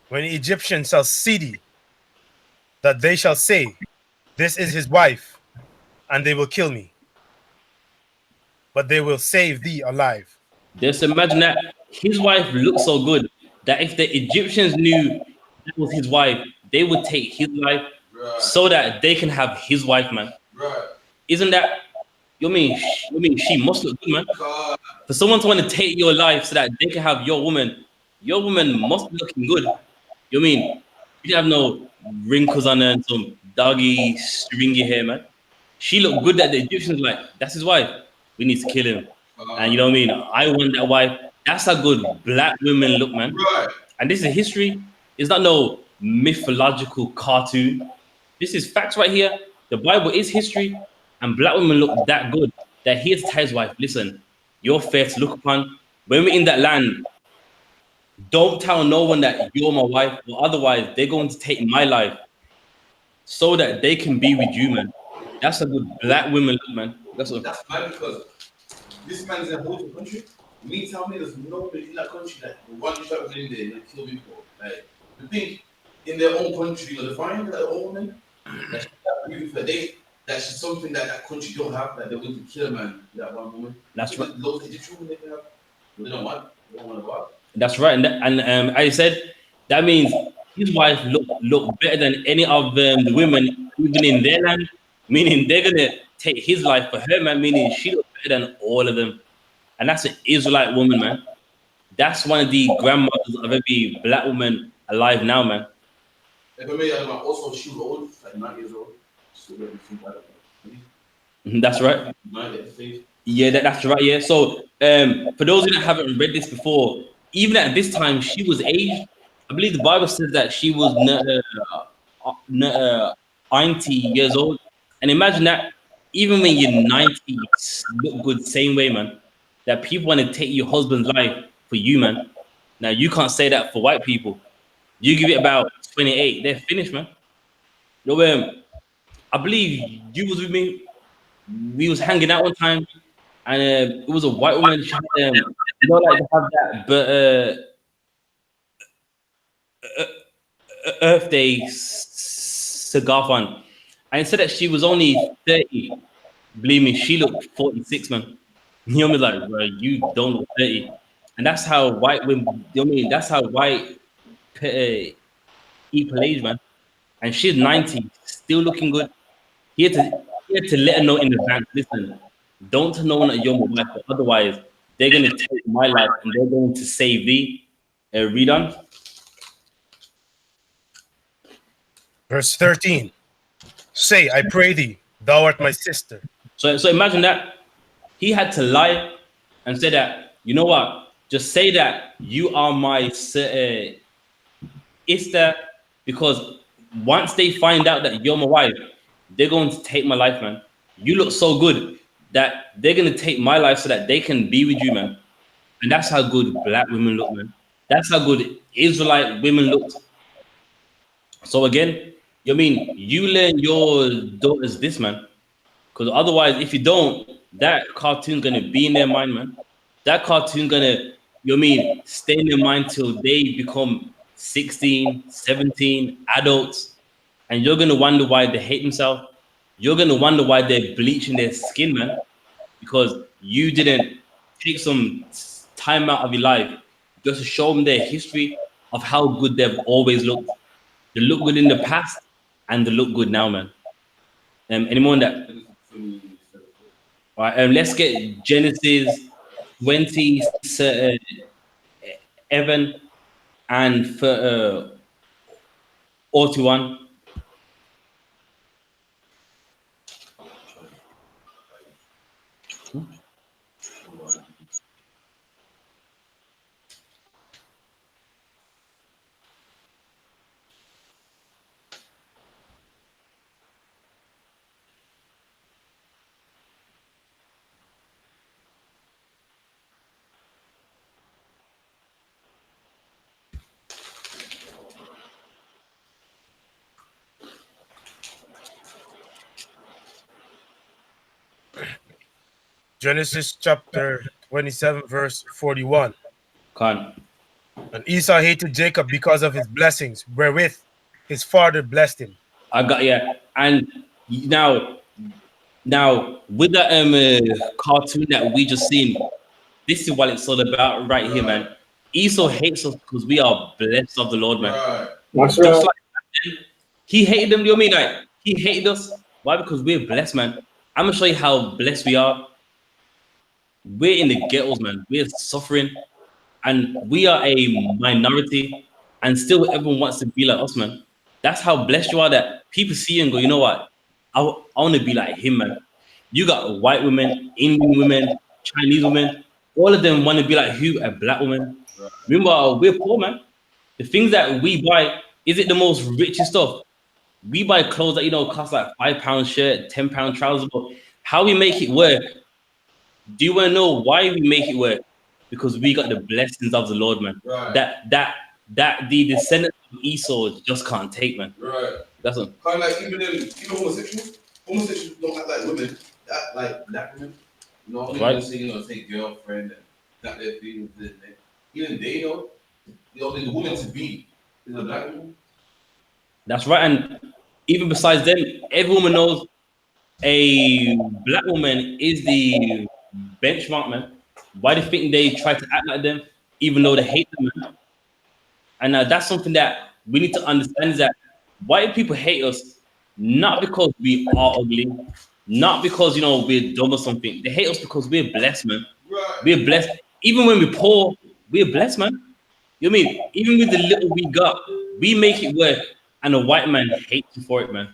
when the Egyptians shall see thee, that they shall say, This is his wife, and they will kill me. But they will save thee alive.
Just imagine that his wife looked so good that if the Egyptians knew that was his wife, they would take his life so that they can have his wife, man.
Right.
Isn't that, you mean she must look good, man? For someone to want to take your life so that they can have your woman must be looking good. You mean she didn't have no wrinkles on her and some doggy stringy hair, man. She looked good that the Egyptians like, that's his wife. We need to kill him. And you know what I mean? I want that wife. That's how good black women look, man.
Right.
And this is history. It's not no mythological cartoon. This is facts right here. The Bible is history, and black women look that good that he has to tell his wife, listen, you're fair to look upon. When we're in that land, don't tell no one that you're my wife, or otherwise they're going to take my life so that they can be with you, man. That's a good black women look, man. That's
mad because this man is in a whole country. Me tell me there's nobody in that country that the one you start in there and kill people. Like, you think in their own country, you know, they find that old woman that she's something that that country don't have, that they're going to kill a man, that one woman.
That's right.
Those Egyptian women they have, they don't want to go out.
That's right. And I said, that means his wife look better than any of the women even in their land, meaning they're going to take his life for her, man, meaning she looks better than all of them. And that's an Israelite woman, man. That's one of the grandmothers of every black woman alive now, man.
If I may, also she was old, like 9 years old. Still very few better.
That's right. Yeah, that's right. Yeah. So, for those that haven't read this before, even at this time, she was aged. I believe the Bible says that she was 90 years old. And imagine that, even when you're 90, you look good same way, man. That people want to take your husband's life for you, man. Now you can't say that for white people. You give it about 28, they're finished, man. No, I believe you was with me. We was hanging out one time, and it was a white woman. She had, like to have that, but Earth Day cigar fun. And said that she was only 30. Believe me, she looked 46, man. You know me, like, bro, you don't look 30. And that's how white women, you know what I mean? That's how white people age, man. And she's 90, still looking good. He had to let her know in advance, listen, don't tell no one that you're my wife, but otherwise they're gonna take my life and they're going to save thee. Read on.
Verse 13. Say, I pray thee, thou art my sister.
So imagine that he had to lie and say that, you know what? Just say that you are my sister, because once they find out that you're my wife, they're going to take my life, man. You look so good that they're gonna take my life so that they can be with you, man. And that's how good black women look, man. That's how good Israelite women looked. So again, you mean you learn your daughters this, man? Because otherwise, if you don't, that cartoon's gonna be in their mind, man. That cartoon gonna, you know what I mean, stay in their mind till they become 16, 17, adults. And you're gonna wonder why they hate themselves. You're gonna wonder why they're bleaching their skin, man. Because you didn't take some time out of your life just to show them their history of how good they've always looked. They look good in the past and they look good now, man. Any more on that? All right, let's get Genesis 27 and 41.
Genesis chapter 27, verse 41.
Con.
And Esau hated Jacob because of his blessings, wherewith his father blessed him.
I got, yeah. And now with that cartoon that we just seen, this is what it's all about right here, man. Esau hates us because we are blessed of the Lord, man.
That's
Just
right.
like he hated them, you know what I mean? Like he hated us. Why? Because we're blessed, man. I'm gonna show you how blessed we are. We're in the ghettos, man. We're suffering, and we are a minority, and still everyone wants to be like us, man. That's how blessed you are that people see you and go, you know what? I want to be like him, man. You got white women, Indian women, Chinese women, all of them want to be like who? A black woman. Remember, we're poor, man. The things that we buy, is it the most richest stuff? We buy clothes that, cost like £5 shirt, £10 trousers, but how we make it work, do you want to know why we make it work? Because we got the blessings of the Lord, man.
Right.
That the descendants of Esau just can't take, man.
Right.
That's what.
Kind of like even homosexuals don't act like women. They act like black women. You know what I mean?
Right.
Say, take girlfriend and that their feelings. Even they know, the woman to be is a black woman.
That's right. And even besides them, every woman knows a black woman is the benchmark, man. Why do you think they try to act like them, even though they hate them, man? And that's something that we need to understand, is that white people hate us not because we are ugly, not because we're dumb or something. They hate us because we're blessed, man.
Right.
We're blessed. Even when we're poor, we're blessed, man. You know what I mean? Even with the little we got, we make it work, and a white man hates you for it, man.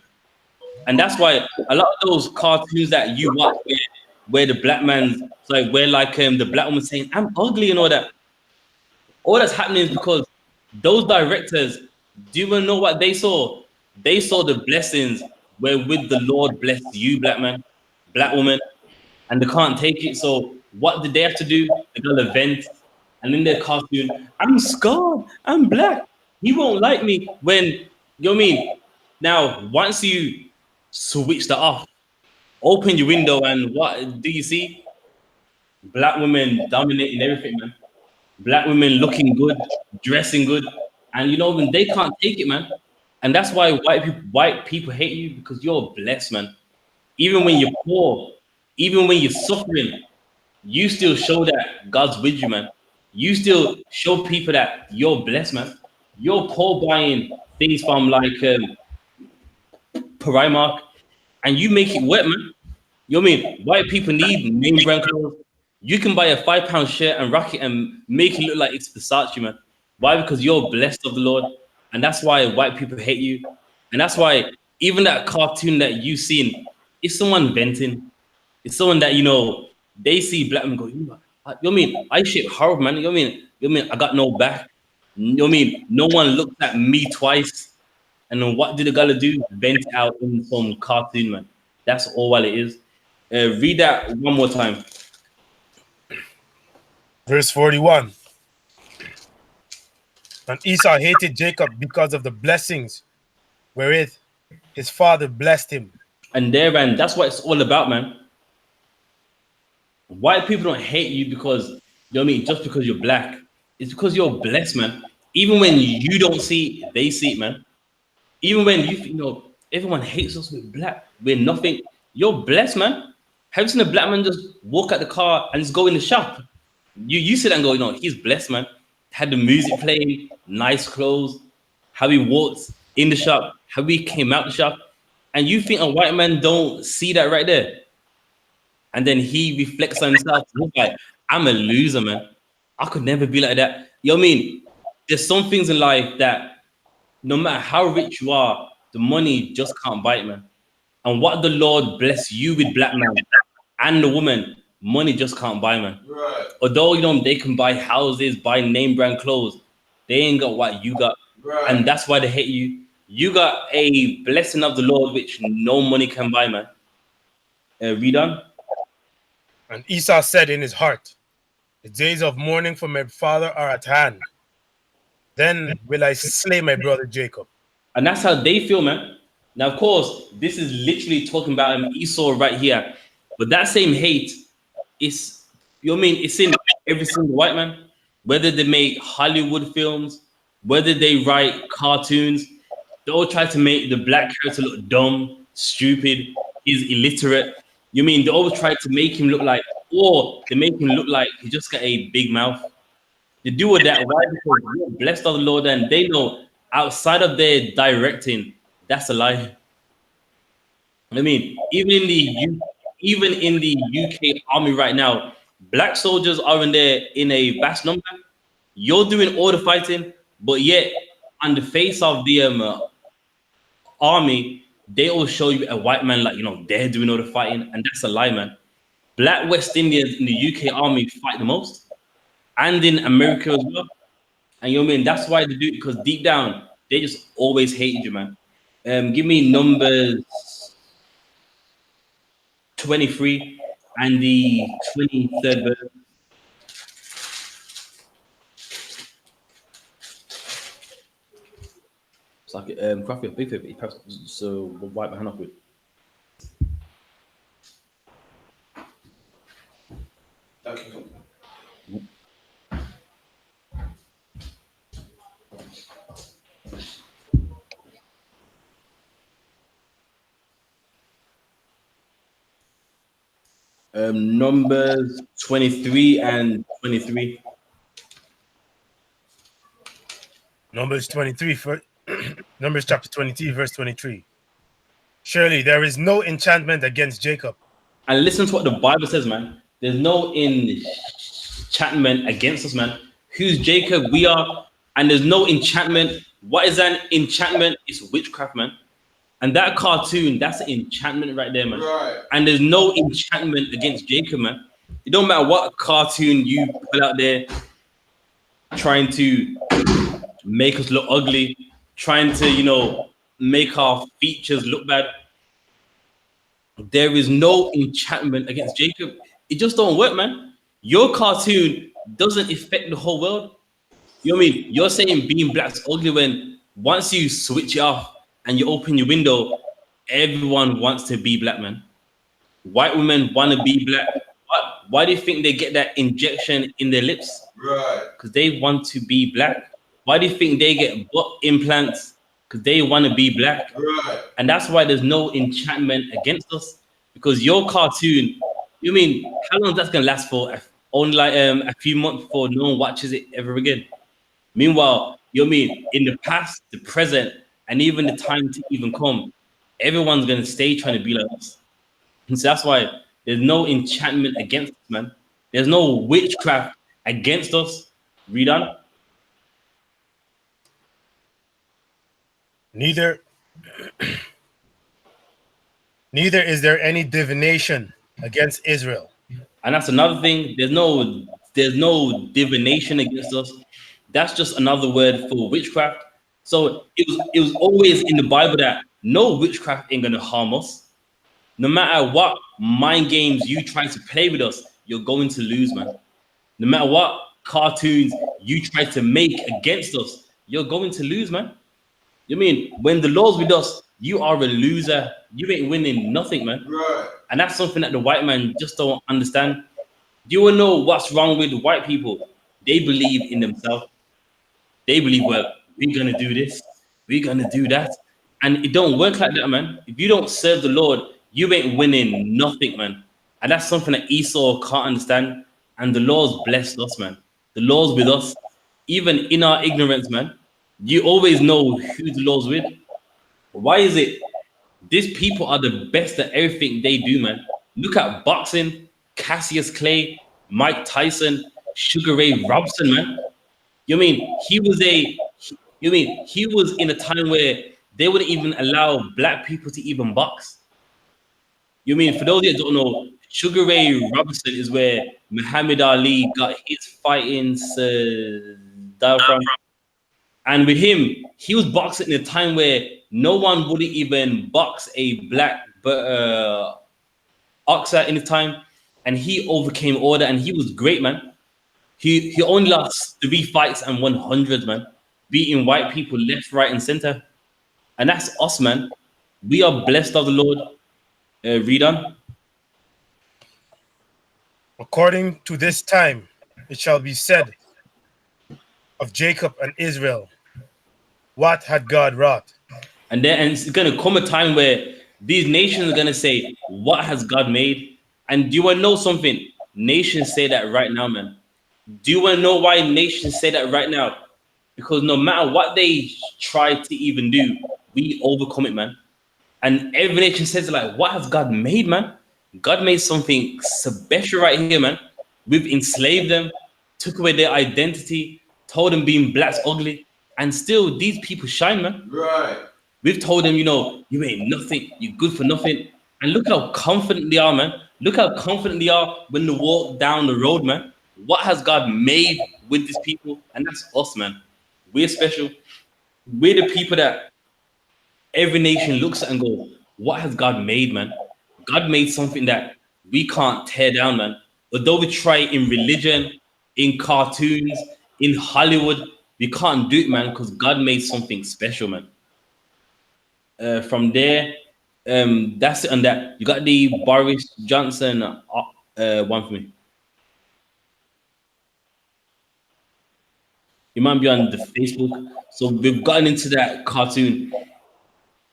And that's why a lot of those cartoons that you watch, where the black man's like, where like the black woman saying, "I'm ugly" and all that's happening is because those directors, do you even know what they saw? They saw the blessings wherewith the Lord blessed you, black man, black woman, and they can't take it. So what did they have to do? They got to vent, and in their cartoon, I'm scarred, I'm black. He won't like me when you know what I mean. Now, once you switch that off, open your window, and what do you see? Black women dominating everything, man. Black women looking good, dressing good, and when they can't take it, man. And that's why white people hate you because you're blessed, man. Even when you're poor, even when you're suffering, you still show that God's with you, man. You still show people that you're blessed, man. You're poor buying things from like Primark, and you make it work, man. You know what I mean? White people need name brand clothes. You can buy a £5 shirt and rock it and make it look like it's Versace, man. Why? Because you're blessed of the Lord. And that's why white people hate you. And that's why even that cartoon that you seen, it's someone venting. It's someone that, they see black men go, what I mean? I shit horrible, man. You know what I mean? You know what I mean? I got no back. You know what I mean? No one looked at me twice. And then what did the guy do? Vent out in some cartoon, man. That's all what it is. Read that one more time.
Verse 41. And Esau hated Jacob because of the blessings wherewith his father blessed him.
And there, man, that's what it's all about, man. White people don't hate you because, you know what I mean, just because you're black. It's because you're blessed, man. Even when you don't see it, they see it, man. Even when everyone hates us with black, we're nothing. You're blessed, man. Have you seen a black man just walk out the car and just go in the shop? You sit and go, he's blessed, man. Had the music playing, nice clothes, how he walks in the shop, how he came out the shop. And you think a white man don't see that right there? And then he reflects on himself. He's like, I'm a loser, man. I could never be like that. You know what I mean? There's some things in life that no matter how rich you are, the money just can't buy it, man. And what the Lord bless you with, black man and the woman, money just can't buy, man.
Right.
Although they can buy houses, buy name brand clothes, they ain't got what you got.
Right.
And that's why they hate you. You got a blessing of the Lord which no money can buy, man. Read on.
And Esau said in his heart, the days of mourning for my father are at hand. Then will I slay my brother Jacob.
And that's how they feel, man. Now, of course, this is literally talking about Esau right here. But that same hate is, you know what I mean? It's in every single white man. Whether they make Hollywood films, whether they write cartoons, they all try to make the black character look dumb, stupid, he's illiterate. You mean they always try to make him look like, or they make him look like he just got a big mouth. They do it that. Why? Because you're blessed of the Lord, and they know outside of their directing, that's a lie. I mean, even in the UK army right now, black soldiers are in there in a vast number. You're doing all the fighting, but yet on the face of the army, they all show you a white man like they're doing all the fighting, and that's a lie, man. Black West Indians in the UK army fight the most, and in America as well. And you know what I mean? That's why they do it, because deep down, they just always hated you, man. Give me Numbers 23 and the 23rd verse. It's like Crappy, big 50. So we'll wipe my hand off with.
Okay.
Numbers 23 and 23.
Numbers 23, Numbers chapter 23, verse 23. Surely there is no enchantment against Jacob.
And listen to what the Bible says, man. There's no enchantment against us, man. Who's Jacob? We are. And there's no enchantment. What is an enchantment? It's witchcraft, man. And that cartoon, that's an enchantment right there, man.
Right.
And there's no enchantment against Jacob, man. It don't matter what cartoon you put out there trying to make us look ugly, trying to, make our features look bad. There is no enchantment against Jacob. It just don't work, man. Your cartoon doesn't affect the whole world. You know what I mean? You're saying being black's ugly when once you switch it off and you open your window, everyone wants to be black, man. White women want to be black. Why do you think they get that injection in their lips?
Right.
Because they want to be black. Why do you think they get butt implants? Because they want to be black.
Right.
And that's why there's no enchantment against us. Because your cartoon, you mean, how long is that going to last for? Only like a few months before no one watches it ever again. Meanwhile, you know what I mean, in the past, the present, and even the time to even come, everyone's going to stay trying to be like us. And so that's why there's no enchantment against us, man. There's no witchcraft against us. Read on.
Neither is there any divination against Israel.
And that's another thing. There's no divination against us. That's just another word for witchcraft. So it was always in the Bible that no witchcraft ain't gonna harm us. No matter what mind games you try to play with us, you're going to lose, man. No matter what cartoons you try to make against us, you're going to lose, man. You mean when the Lord's with us, you are a loser. You ain't winning nothing, man.
Right.
And that's something that the white man just don't understand. Do you want to know what's wrong with white people? They believe in themselves. They believe, well, we're going to do this. We're going to do that. And it don't work like that, man. If you don't serve the Lord, you ain't winning nothing, man. And that's something that Esau can't understand. And the Lord's blessed us, man. The Lord's with us. Even in our ignorance, man, you always know who the Lord's with. Why is it? These people are the best at everything they do, man. Look at boxing, Cassius Clay, Mike Tyson, Sugar Ray Robinson, man. You mean he was in a time where they wouldn't even allow black people to even box? You mean, for those that don't know, Sugar Ray Robinson is where Muhammad Ali got his fighting style from. And with him, he was boxing in a time where no one wouldn't even box a black boxer in the time. And he overcame order and he was great, man. He only lost 3 fights and won hundreds, man. Beating white people left, right, and center. And that's us, man. We are blessed of the Lord. Read on.
According to this time, it shall be said of Jacob and Israel, what had God wrought?
And it's going to come a time where these nations are going to say, what has God made? And do you want to know something? Nations say that right now, man. Do you want to know why nations say that right now? Because no matter what they try to even do, we overcome it, man. And every nation says, like, what has God made, man? God made something special right here, man. We've enslaved them, took away their identity, told them being black's ugly, and still these people shine, man.
Right.
We've told them, you ain't nothing, you're good for nothing. And look how confident they are, man. Look how confident they are when they walk down the road, man. What has God made with these people? And that's us, man. We're special. We're the people that every nation looks at and goes, what has God made, man? God made something that we can't tear down, man. Although we try in religion, in cartoons, in Hollywood, we can't do it, man, because God made something special, man. From there, that's it on that. You got the Boris Johnson one for me. You might be on the Facebook. So we've gotten into that cartoon.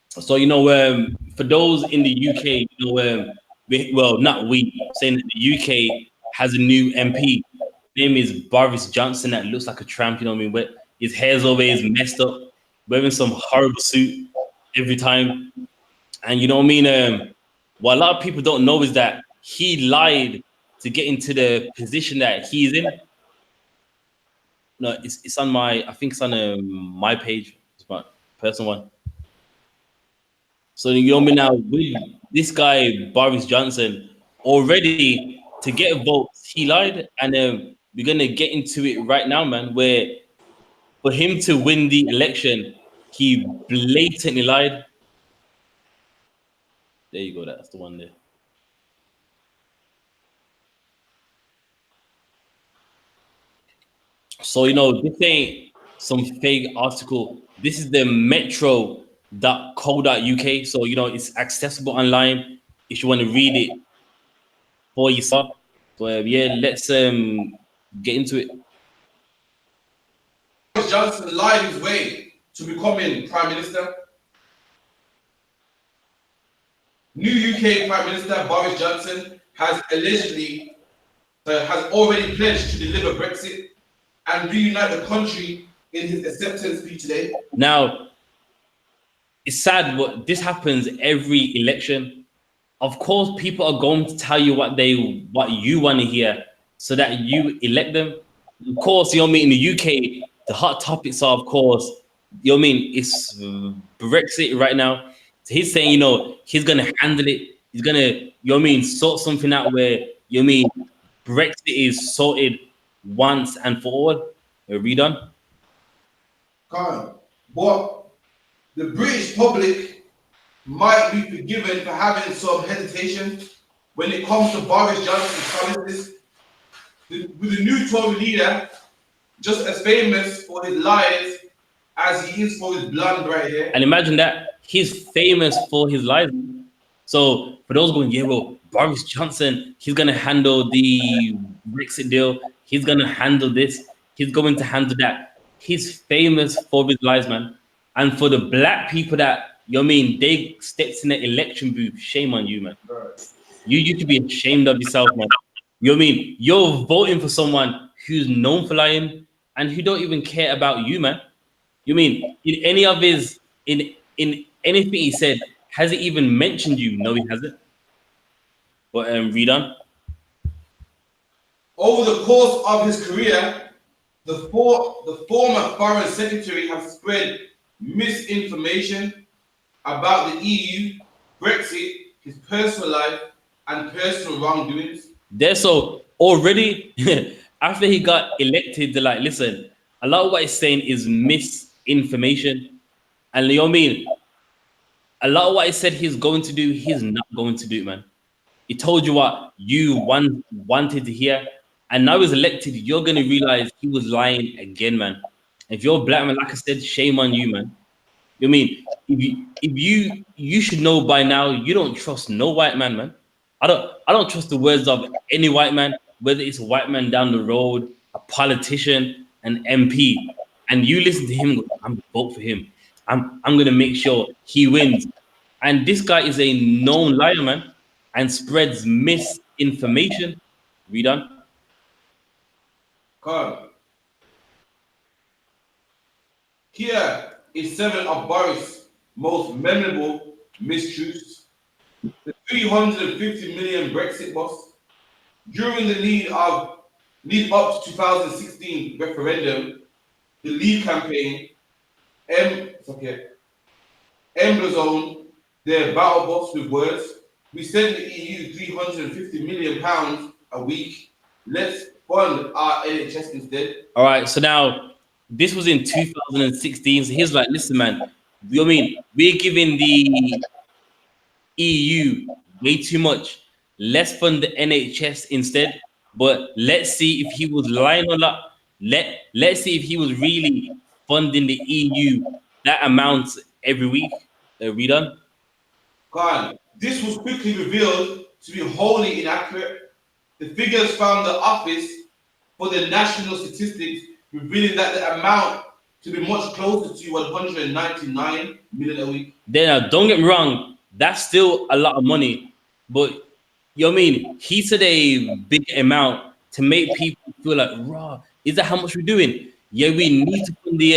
So, for those in the UK, saying that the UK has a new MP. His name is Boris Johnson that looks like a tramp, you know what I mean? Where his hair's always messed up, wearing some horrible suit every time. And you know what I mean? What a lot of people don't know is that he lied to get into the position that he's in. No, it's on my, I think it's on my page. It's my personal one. So you know me now with this guy Boris Johnson already to get votes, he lied, and we're gonna get into it right now, man. Where for him to win the election, he blatantly lied. There you go. That's the one there. So you know this ain't some fake article. This is the metro.co.uk. So you know it's accessible online if you want to read it for yourself. So yeah, let's get into it.
Boris Johnson lied his way to becoming Prime Minister. New UK Prime Minister Boris Johnson has allegedly has already pledged to deliver Brexit and reunite the country in his acceptance speech today.
Now, it's sad, but this happens every election. Of course, people are going to tell you what you want to hear so that you elect them. Of course, you know what I mean, in the UK, the hot topics are, of course, you know what I mean, it's Brexit right now. So he's saying, you know, he's gonna handle it. He's gonna, you know what I mean, sort something out where, you know what I mean, Brexit is sorted once and for all. Read on.
But the British public might be forgiven for having some hesitation when it comes to Boris Johnson's policies. With the new Tory leader, just as famous for his lies as he is for his blonde right here.
And imagine that he's famous for his lies. So for those going, yeah, well, Boris Johnson, he's gonna handle the Brexit deal. He's gonna handle this. He's going to handle that. He's famous for his lies, man. And for the black people that, you know what I mean, they stepped in the election booth, shame on you, man. You should be ashamed of yourself, man. You know what I mean? You're voting for someone who's known for lying and who don't even care about you, man. You mean in any of his in anything he said, has he even mentioned you? No, he hasn't. But read on.
Over the course of his career, the former foreign secretary has spread misinformation about the EU, Brexit, his personal life, and personal wrongdoings.
There, so already after he got elected, they're like, listen, a lot of what he's saying is misinformation. And you know what I mean? A lot of what he said he's going to do, he's not going to do, man. He told you what you wanted to hear. And now he's elected, you're going to realize he was lying again, man. If you're a black man, like I said, shame on you, man. You know what I mean? If you should know by now, you don't trust no white man, man. I don't trust the words of any white man, whether it's a white man down the road, a politician, an MP, and you listen to him. I'm gonna vote for him. I'm gonna make sure he wins. And this guy is a known liar, man, and spreads misinformation. Read on.
Carl. Here is 7 of Boris' most memorable mistruths. The 350 million Brexit bust. During the lead up to 2016 referendum, the Leave campaign emblazoned their battle box with words. We send the EU 350 million pounds a week. Let's fund our NHS instead.
All right, so now this was in 2016. So he's like, listen, man, you know what I mean? We're giving the EU way too much. Let's fund the NHS instead. But let's see if he was lying or not. Let's see if he was really funding the EU that amount every week. Read on.
God, this was quickly revealed to be wholly inaccurate. The figures from the Office for the National Statistics revealing that the amount to be much closer to 199 million a week.
Then don't get me wrong, that's still a lot of money, but you know what I mean? He said a big amount to make people feel like, raw, is that how much we're doing? Yeah, we need to fund the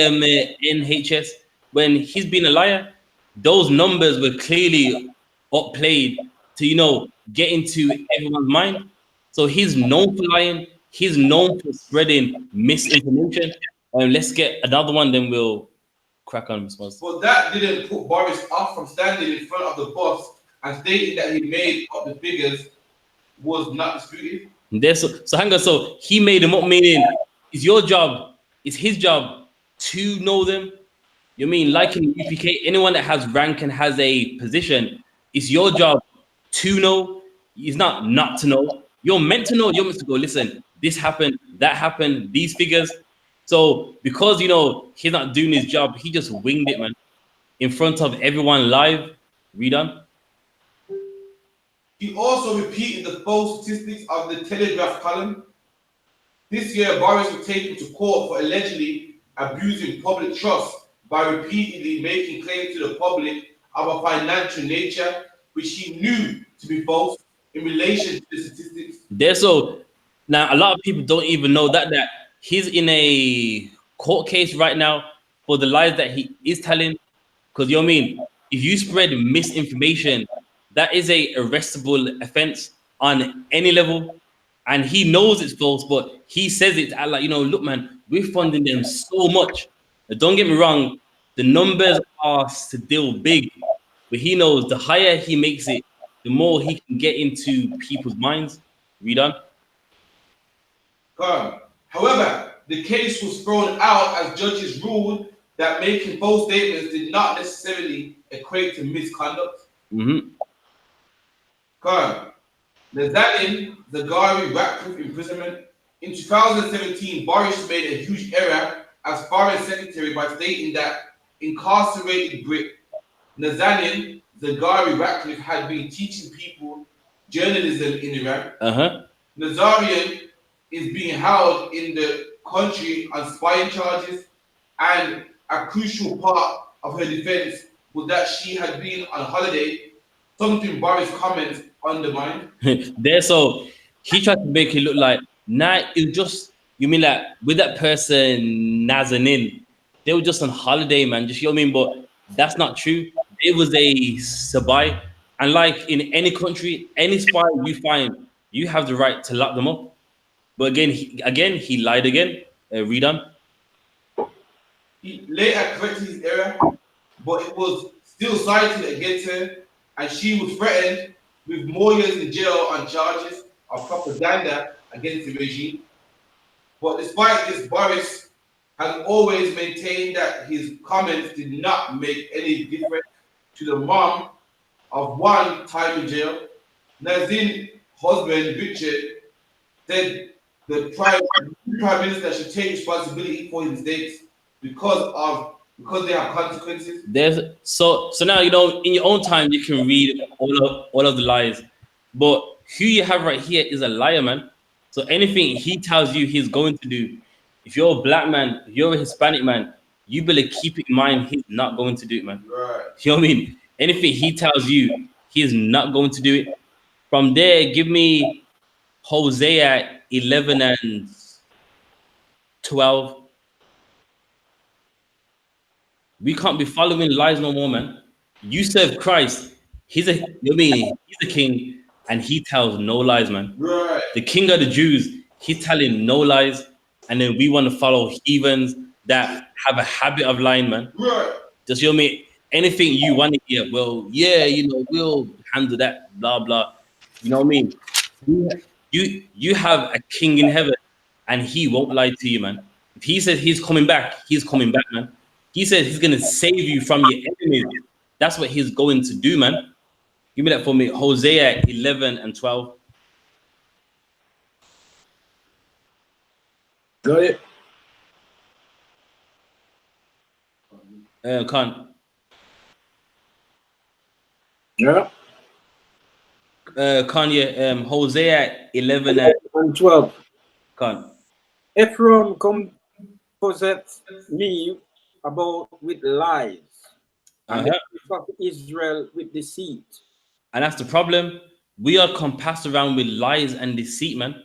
NHS. When he's been a liar, those numbers were clearly outplayed to, get into everyone's mind. So he's known for lying. He's known for spreading misinformation. Let's get another one, then we'll crack on response.
But that didn't put Boris off from standing in front of the boss and stating that he made up the figures was not disputed.
So hang on. So he made them up, meaning it's your job, it's his job to know them. You mean like in UPK, anyone that has rank and has a position, it's your job to know. It's not to know. You're meant to know. You're meant to go, listen, this happened, that happened, these figures. So because he's not doing his job, he just winged it, man, in front of everyone live. Redone.
He also repeated the false statistics of the Telegraph column. This year, Boris was taken to court for allegedly abusing public trust by repeatedly making claims to the public of a financial nature, which he knew to be false in relation to the statistics.
So now a lot of people don't even know that he's in a court case right now for the lies that he is telling. Because if you spread misinformation, that is a arrestable offense on any level. And he knows it's false, but he says it like, look, man, we're funding them so much. Now, don't get me wrong, the numbers are still big, but he knows the higher he makes it, the more he can get into people's minds. Read on.
However, the case was thrown out as judges ruled that making false statements did not necessarily equate to misconduct. Nazanin Zaghari Ratcliffe imprisonment. In 2017, Boris made a huge error as foreign secretary by stating that incarcerated Brit Nazanin Zaghari Ratcliffe had been teaching people journalism in Iran. Nazarian is being held in the country on spying charges, and a crucial part of her defense was that she had been on holiday, something Boris' comments undermined.
So he tried to make it look like, it was just, you mean like with that person Nazanin, they were just on holiday, man. Just, but that's not true. It was a spy. And like in any country, any spy you find, you have the right to lock them up. But again, he lied again. Read on.
He later corrected his error, but it was still cited against her, and she was threatened with more years in jail on charges of propaganda against the regime. But despite this, Boris has always maintained that his comments did not make any difference to the mom of one time in jail. Nazin's husband, Richard, said the prime minister should take responsibility for his mistakes because they have consequences.
So now in your own time you can read all of the lies, but who you have right here is a liar, man. So anything he tells you he's going to do, if you're a black man, if you're a Hispanic man, you better keep it in mind he's not going to do it, man.
Right.
You know what I mean? Anything he tells you, he is not going to do it. From there, give me Hosea 11 and 12. We can't be following lies no more, man. You serve Christ. He's a king, and he tells no lies, man.
Right.
The king of the Jews, he's telling no lies, and then we want to follow heathens that have a habit of lying, man.
Right.
Just anything you want to hear. Well, yeah, we'll handle that. Blah blah. You know what I mean? You have a king in heaven, and he won't lie to you, man. If he says he's coming back, man. He says he's gonna save you from your enemies. That's what he's going to do, man. Give me that for me. Hosea 11 and 12.
Got it.
Khan.
Yeah.
Kanye. Hosea 11
and 12.
Khan.
Ephraim composeth me about with lies, and the people of Israel with deceit.
And that's the problem. We are compassed around with lies and deceit, man.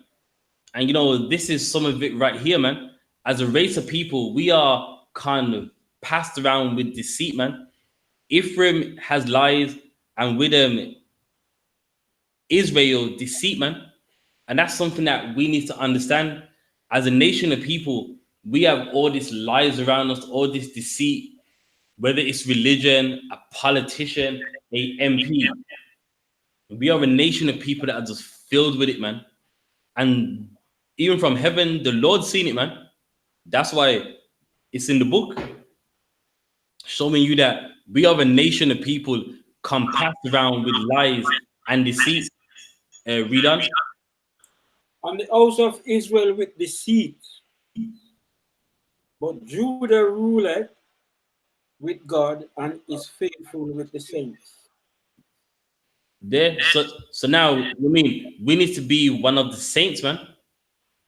And this is some of it right here, man. As a race of people, we are kind of passed around with deceit, man. Ephraim has lies, and with Israel deceit, man. And that's something that we need to understand. As a nation of people, we have all these lies around us, all this deceit, whether it's religion, a politician, a MP. We are a nation of people that are just filled with it, man. And even from heaven, the Lord's seen it, man. That's why it's in the book, showing you that we are a nation of people compassed around with lies and deceit. Read on.
And the house of Israel with deceit, but Judah ruleth with God and is faithful with the saints.
There. So now, you mean we need to be one of the saints, man.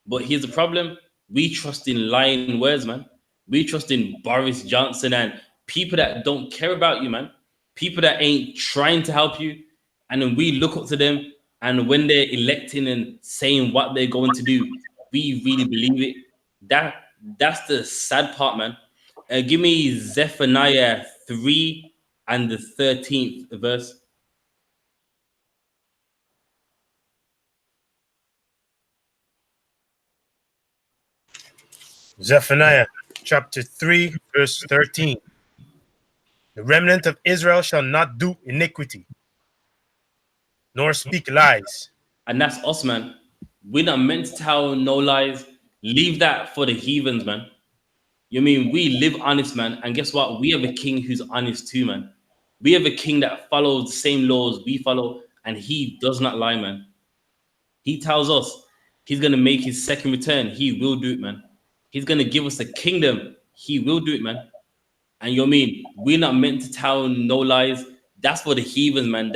But here's the problem: we trust in lying words, man. We trust in Boris Johnson and people that don't care about you, man. People that ain't trying to help you, and then we look up to them. And when they're electing and saying what they're going to do, we really believe it. That that's the sad part, man. Give me Zephaniah 3 and the 13th verse.
Zephaniah chapter 3, verse 13. The remnant of Israel shall not do iniquity, nor speak lies.
And that's us, man. We're not meant to tell no lies. Leave that for the heathens, man. You mean we live honest, man? And guess what? We have a king who's honest too, man. We have a king that follows the same laws we follow, and he does not lie, man. He tells us he's gonna make his second return. He will do it, man. He's gonna give us the kingdom. He will do it, man. And you mean we're not meant to tell no lies. That's for the heathens, man.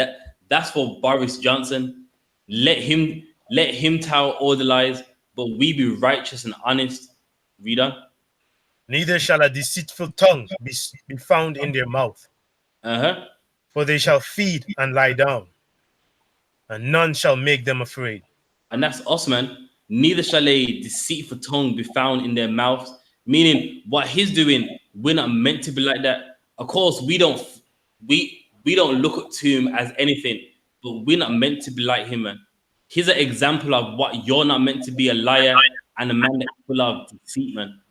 That's for Boris Johnson. Let him tell all the lies, but we be righteous and honest. Reader.
Neither shall a deceitful tongue be found in their mouth.
Uh-huh.
For they shall feed and lie down, and none shall make them afraid.
And that's us, man. Neither shall a deceitful tongue be found in their mouths. Meaning what he's doing, we're not meant to be like that. Of course, we don't look up to him as anything, but we're not meant to be like him, man. He's an example of what you're not meant to be, a liar and a man that's full of deceit, man.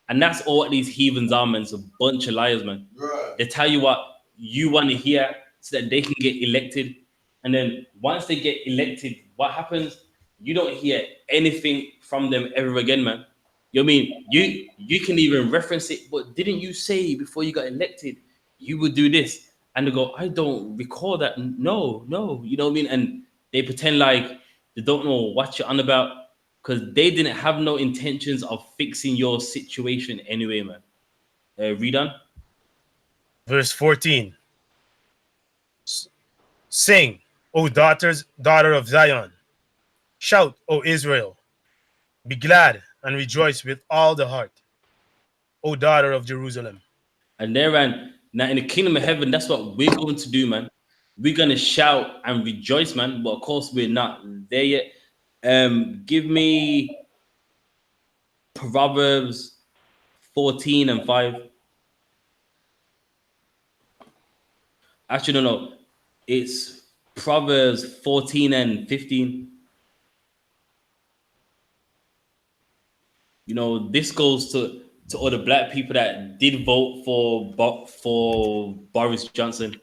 And that's all these heathens are, man. It's a bunch of liars, man.
Right.
They tell you what you want to hear so that they can get elected. And then once they get elected, what happens? You don't hear anything from them ever again, man. You know what I mean? You can even reference it, but didn't you say before you got elected you would do this? And they go, I don't recall that. No, no, you know what I mean? And they pretend like they don't know what you're on about because they didn't have no intentions of fixing your situation anyway, man. Read on.
Verse 14. Sing, O daughter of Zion. Shout, O Israel. Be glad and rejoice with all the heart, O daughter of Jerusalem.
And there, man. Now in the kingdom of heaven, that's what we're going to do, man. We're gonna shout and rejoice, man. But of course, we're not there yet. Give me Proverbs 14 and 5. Actually, no. It's Proverbs 14 and 15. You know, this goes to all the black people that did vote for Boris Johnson.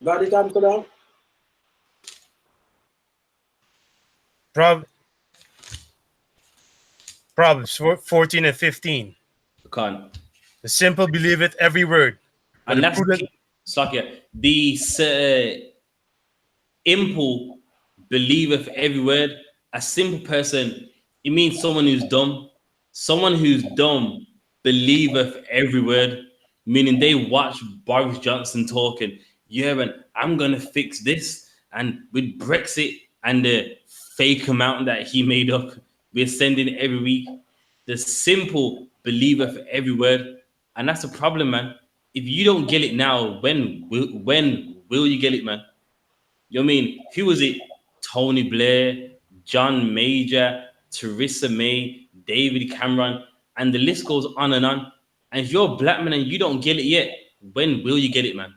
Got it, Amsterdam?
Proverbs 14 and 15.
Can't.
The simple believeth every word.
And that's
prudent,
Slakia. The imple believeth every word. A simple person, it means someone who's dumb. Someone who's dumb believeth every word, meaning they watch Boris Johnson talking. Yeah, man, I'm gonna fix this. And with Brexit and the fake amount that he made up, we're sending every week. The simple believeth every word. And that's the problem, man. If you don't get it now, when will you get it, man? You know what I mean? Who was it? Tony Blair, John Major, Theresa May, David Cameron, and the list goes on and on. And if you're a black man and you don't get it yet, when will you get it, man?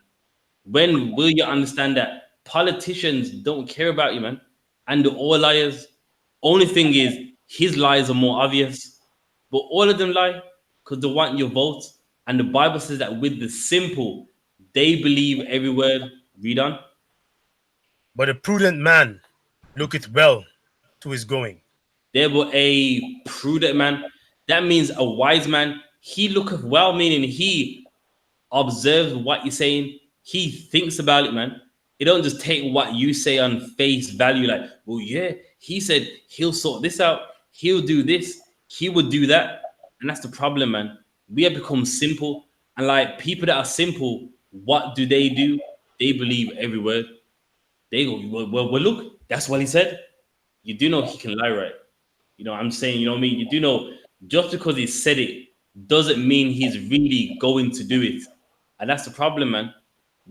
When will you understand that politicians don't care about you, man? And they're all liars. Only thing is, his lies are more obvious, but all of them lie because they want your vote. And the Bible says that with the simple, they believe every word. Read on.
But a prudent man looketh well to his going.
There were a prudent man. That means a wise man. He looketh well, meaning he observes what you're saying. He thinks about it, man. He don't just take what you say on face value, like, well, yeah, he said he'll sort this out, he'll do this, he would do that. And that's the problem, man. We have become simple. And like people that are simple, what do? They believe every word. They go, well, look, that's what he said. You do know he can lie, right? You know, I'm saying, you know what I mean? You do know just because he said it doesn't mean he's really going to do it. And that's the problem, man.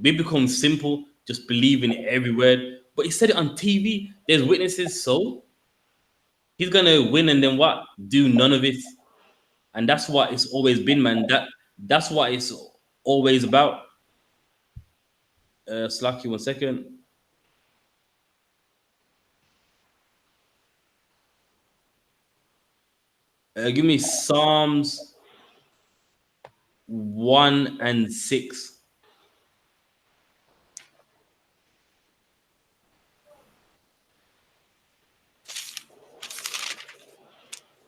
We become simple, just believing every word. But he said it on TV. There's witnesses, so he's gonna win and then what? Do none of it. And that's what it's always been, man. That's what it's always about. Slacky, 1 second. Give me Psalms 1 and 6.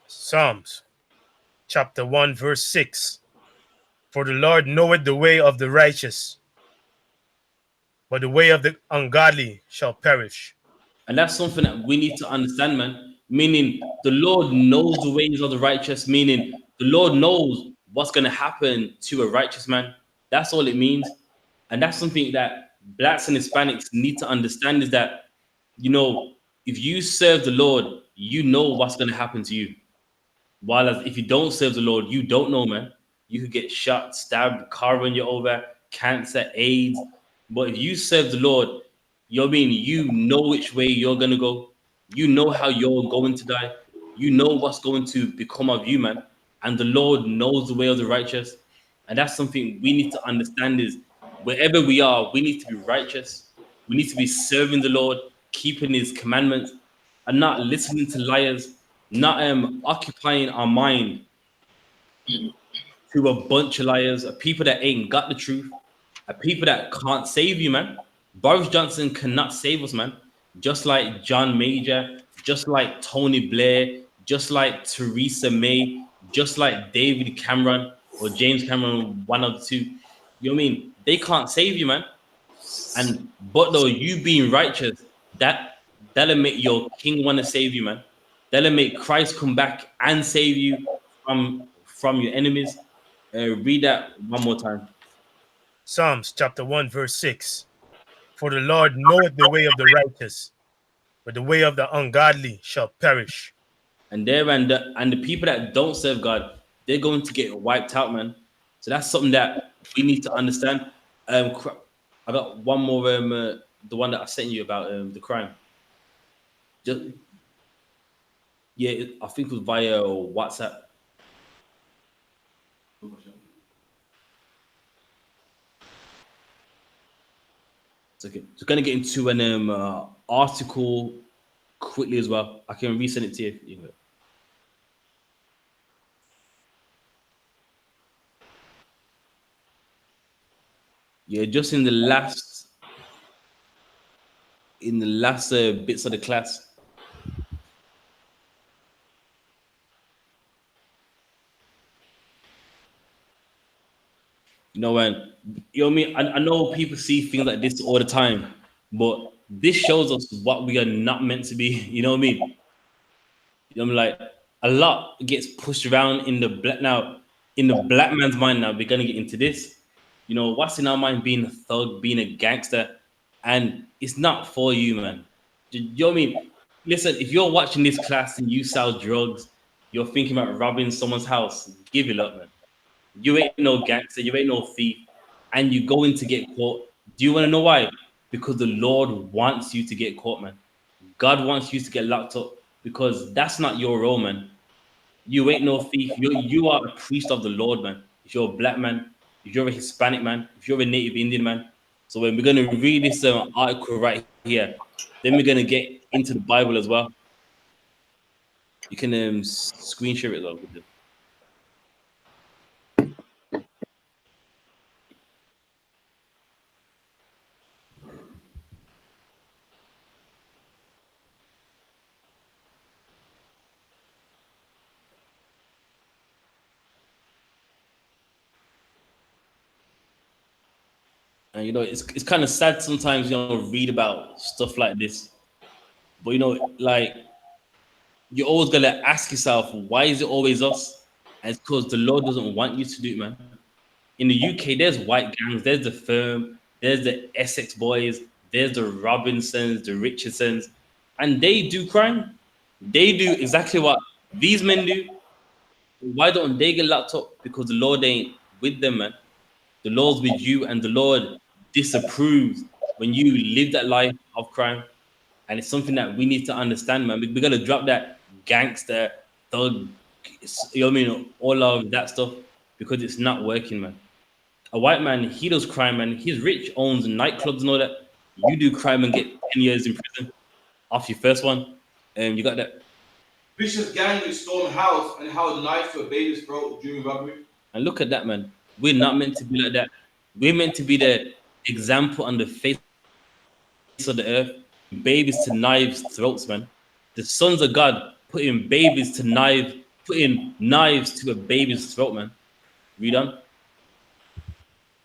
Psalms chapter 1, verse 6. For the Lord knoweth the way of the righteous, but the way of the ungodly shall perish.
And that's something that we need to understand, man. Meaning the Lord knows the ways of the righteous, meaning the Lord knows what's going to happen to a righteous man. That's all it means. And that's something that blacks and Hispanics need to understand is that, you know, if you serve the Lord, you know what's going to happen to you. While as if you don't serve the Lord, you don't know, man. You could get shot, stabbed, car run you over, cancer, AIDS. But if you serve the Lord, you know what I mean, you know which way you're gonna go. You know how you're going to die. You know what's going to become of you, man. And the Lord knows the way of the righteous. And that's something we need to understand is wherever we are, we need to be righteous. We need to be serving the Lord, keeping his commandments, and not listening to liars, not occupying our mind to a bunch of liars, a people that ain't got the truth, a people that can't save you, man. Boris Johnson cannot save us, man. Just like John Major, just like Tony Blair, just like Theresa May, just like David Cameron or James Cameron, one of the two. You know what I mean? They can't save you, man. And but though you being righteous, that'll make your king want to save you, man. That'll make Christ come back and save you from your enemies. Read that one more time.
Psalms chapter 1, verse 6. For the Lord knoweth the way of the righteous, but the way of the ungodly shall perish.
And the people that don't serve God, they're going to get wiped out, man. So that's something that we need to understand. I got one more, the one that I sent you about the crime. Just yeah, I think it was via WhatsApp. It's okay. So gonna get into an article quickly as well. I can resend it to you. Yeah, just in the last bits of the class. You know, and you know what I mean? I know people see things like this all the time, but this shows us what we are not meant to be. You know what I mean? You know what I mean? Like a lot gets pushed around in the black man's mind now. We're gonna get into this. You know, what's in our mind being a thug, being a gangster, and it's not for you, man. You know what I mean? Listen, if you're watching this class and you sell drugs, you're thinking about robbing someone's house, give it up, man. You ain't no gangster, you ain't no thief, and you go in to get caught. Do you want to know why? Because the Lord wants you to get caught, man. God wants you to get locked up because that's not your role, man. You ain't no thief. You are a priest of the Lord, man. If you're a black man, if you're a Hispanic man, if you're a Native Indian man. So when we're gonna read this article right here, then we're gonna get into the Bible as well. You can screen share it though. And it's kind of sad sometimes, read about stuff like this. But like you're always gonna ask yourself, why is it always us? And it's because the Lord doesn't want you to do it, man. In the UK, there's white gangs, there's the Firm, there's the Essex Boys, there's the Robinsons, the Richardsons, and they do crime. They do exactly what these men do. Why don't they get locked up? Because the Lord ain't with them, man. The Lord's with you, and the Lord disapproves when you live that life of crime. And it's something that we need to understand, man. We're gonna drop that gangster, thug, all of that stuff because it's not working, man. A white man, he does crime, man. He's rich, owns nightclubs and all that. You do crime and get 10 years in prison off your first one. You got that.
Vicious gang who stormed house and held knife to a baby's throat during robbery.
And look at that, man. We're not meant to be like that. We're meant to be the example on the face of the earth. Babies to knives' throats, man. The sons of God putting putting knives to a baby's throat, man. Read on.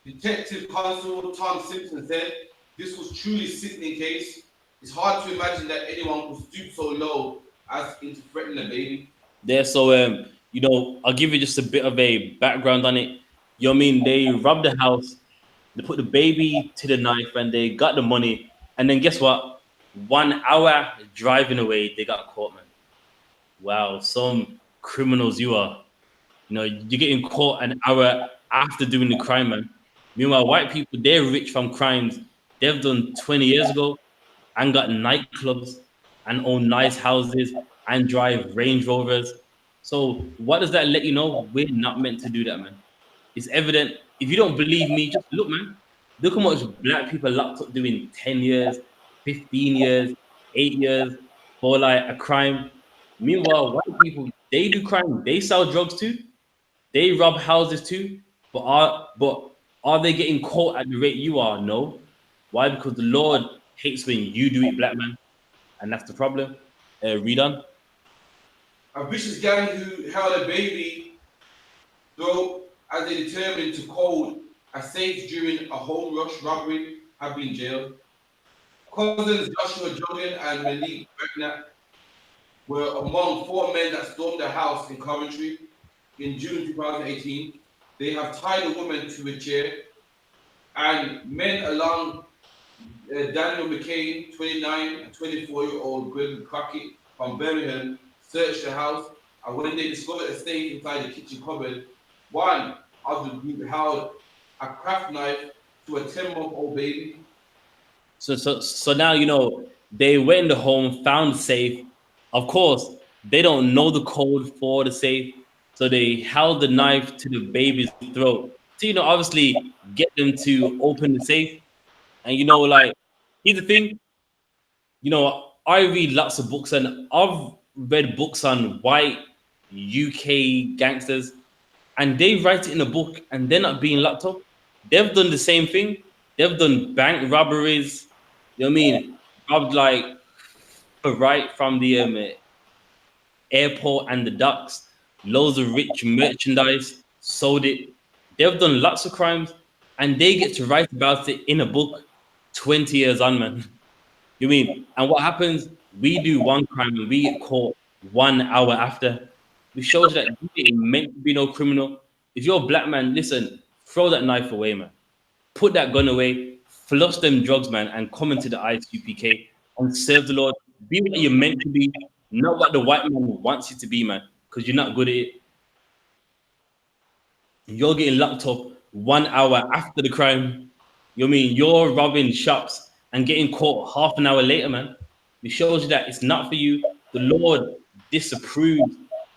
Detective Constable Tom Simpson said this was truly sickening case. It's hard to imagine that anyone could stoop so low as into threatening a baby.
There, so I'll give you just a bit of a background on it. They robbed the house, they put the baby to the knife, and they got the money. And then guess what? 1 hour driving away, they got caught, man. Wow, some criminals you are. You're getting caught an hour after doing the crime, man. Meanwhile, white people, they're rich from crimes they've done 20 years ago and got nightclubs and own nice houses and drive Range Rovers. So what does that let you know? We're not meant to do that, man. It's evident. If you don't believe me, just look, man. Look how much black people locked up doing 10 years, 15 years, 8 years for like a crime. Meanwhile, white people, they do crime. They sell drugs too. They rob houses too. But are they getting caught at the rate you are? No. Why? Because the Lord hates when you do it, black man. And that's the problem. Read on.
A vicious gang who held a baby throat as they determined to code a safe during a home rush robbery have been jailed. Cousins Joshua Jordan and Malik Becknat were among 4 men that stormed the house in Coventry in June 2018. They have tied a woman to a chair, and men along Daniel McCain, 29 and 24-year-old Greg Crockett from Birmingham, searched the house, and when they discovered a safe inside the kitchen cupboard, one of the group held a craft knife to a 10-month-old baby.
So now they went in the home, found the safe. Of course, they don't know the code for the safe, so they held the knife to the baby's throat. So obviously get them to open the safe. And like here's the thing, I read lots of books and I've read books on white UK gangsters, and they write it in a book and they're not being locked up. They've done the same thing. They've done bank robberies. You know what I mean? Robbed like right from the airport and the docks. Loads of rich merchandise, sold it. They've done lots of crimes, and they get to write about it in a book 20 years on, man. You mean? And what happens? We do one crime and we get caught 1 hour after. We shows that you ain't meant to be no criminal. If you're a black man, listen, throw that knife away, man. Put that gun away, flush them drugs, man, and come into the I.S.U.P.K and serve the Lord. Be what you're meant to be, not what the white man wants you to be, man, because you're not good at it. You're getting locked up 1 hour after the crime. You know what I mean? You're robbing shops and getting caught half an hour later, man. It shows you that it's not for you. The Lord disapproves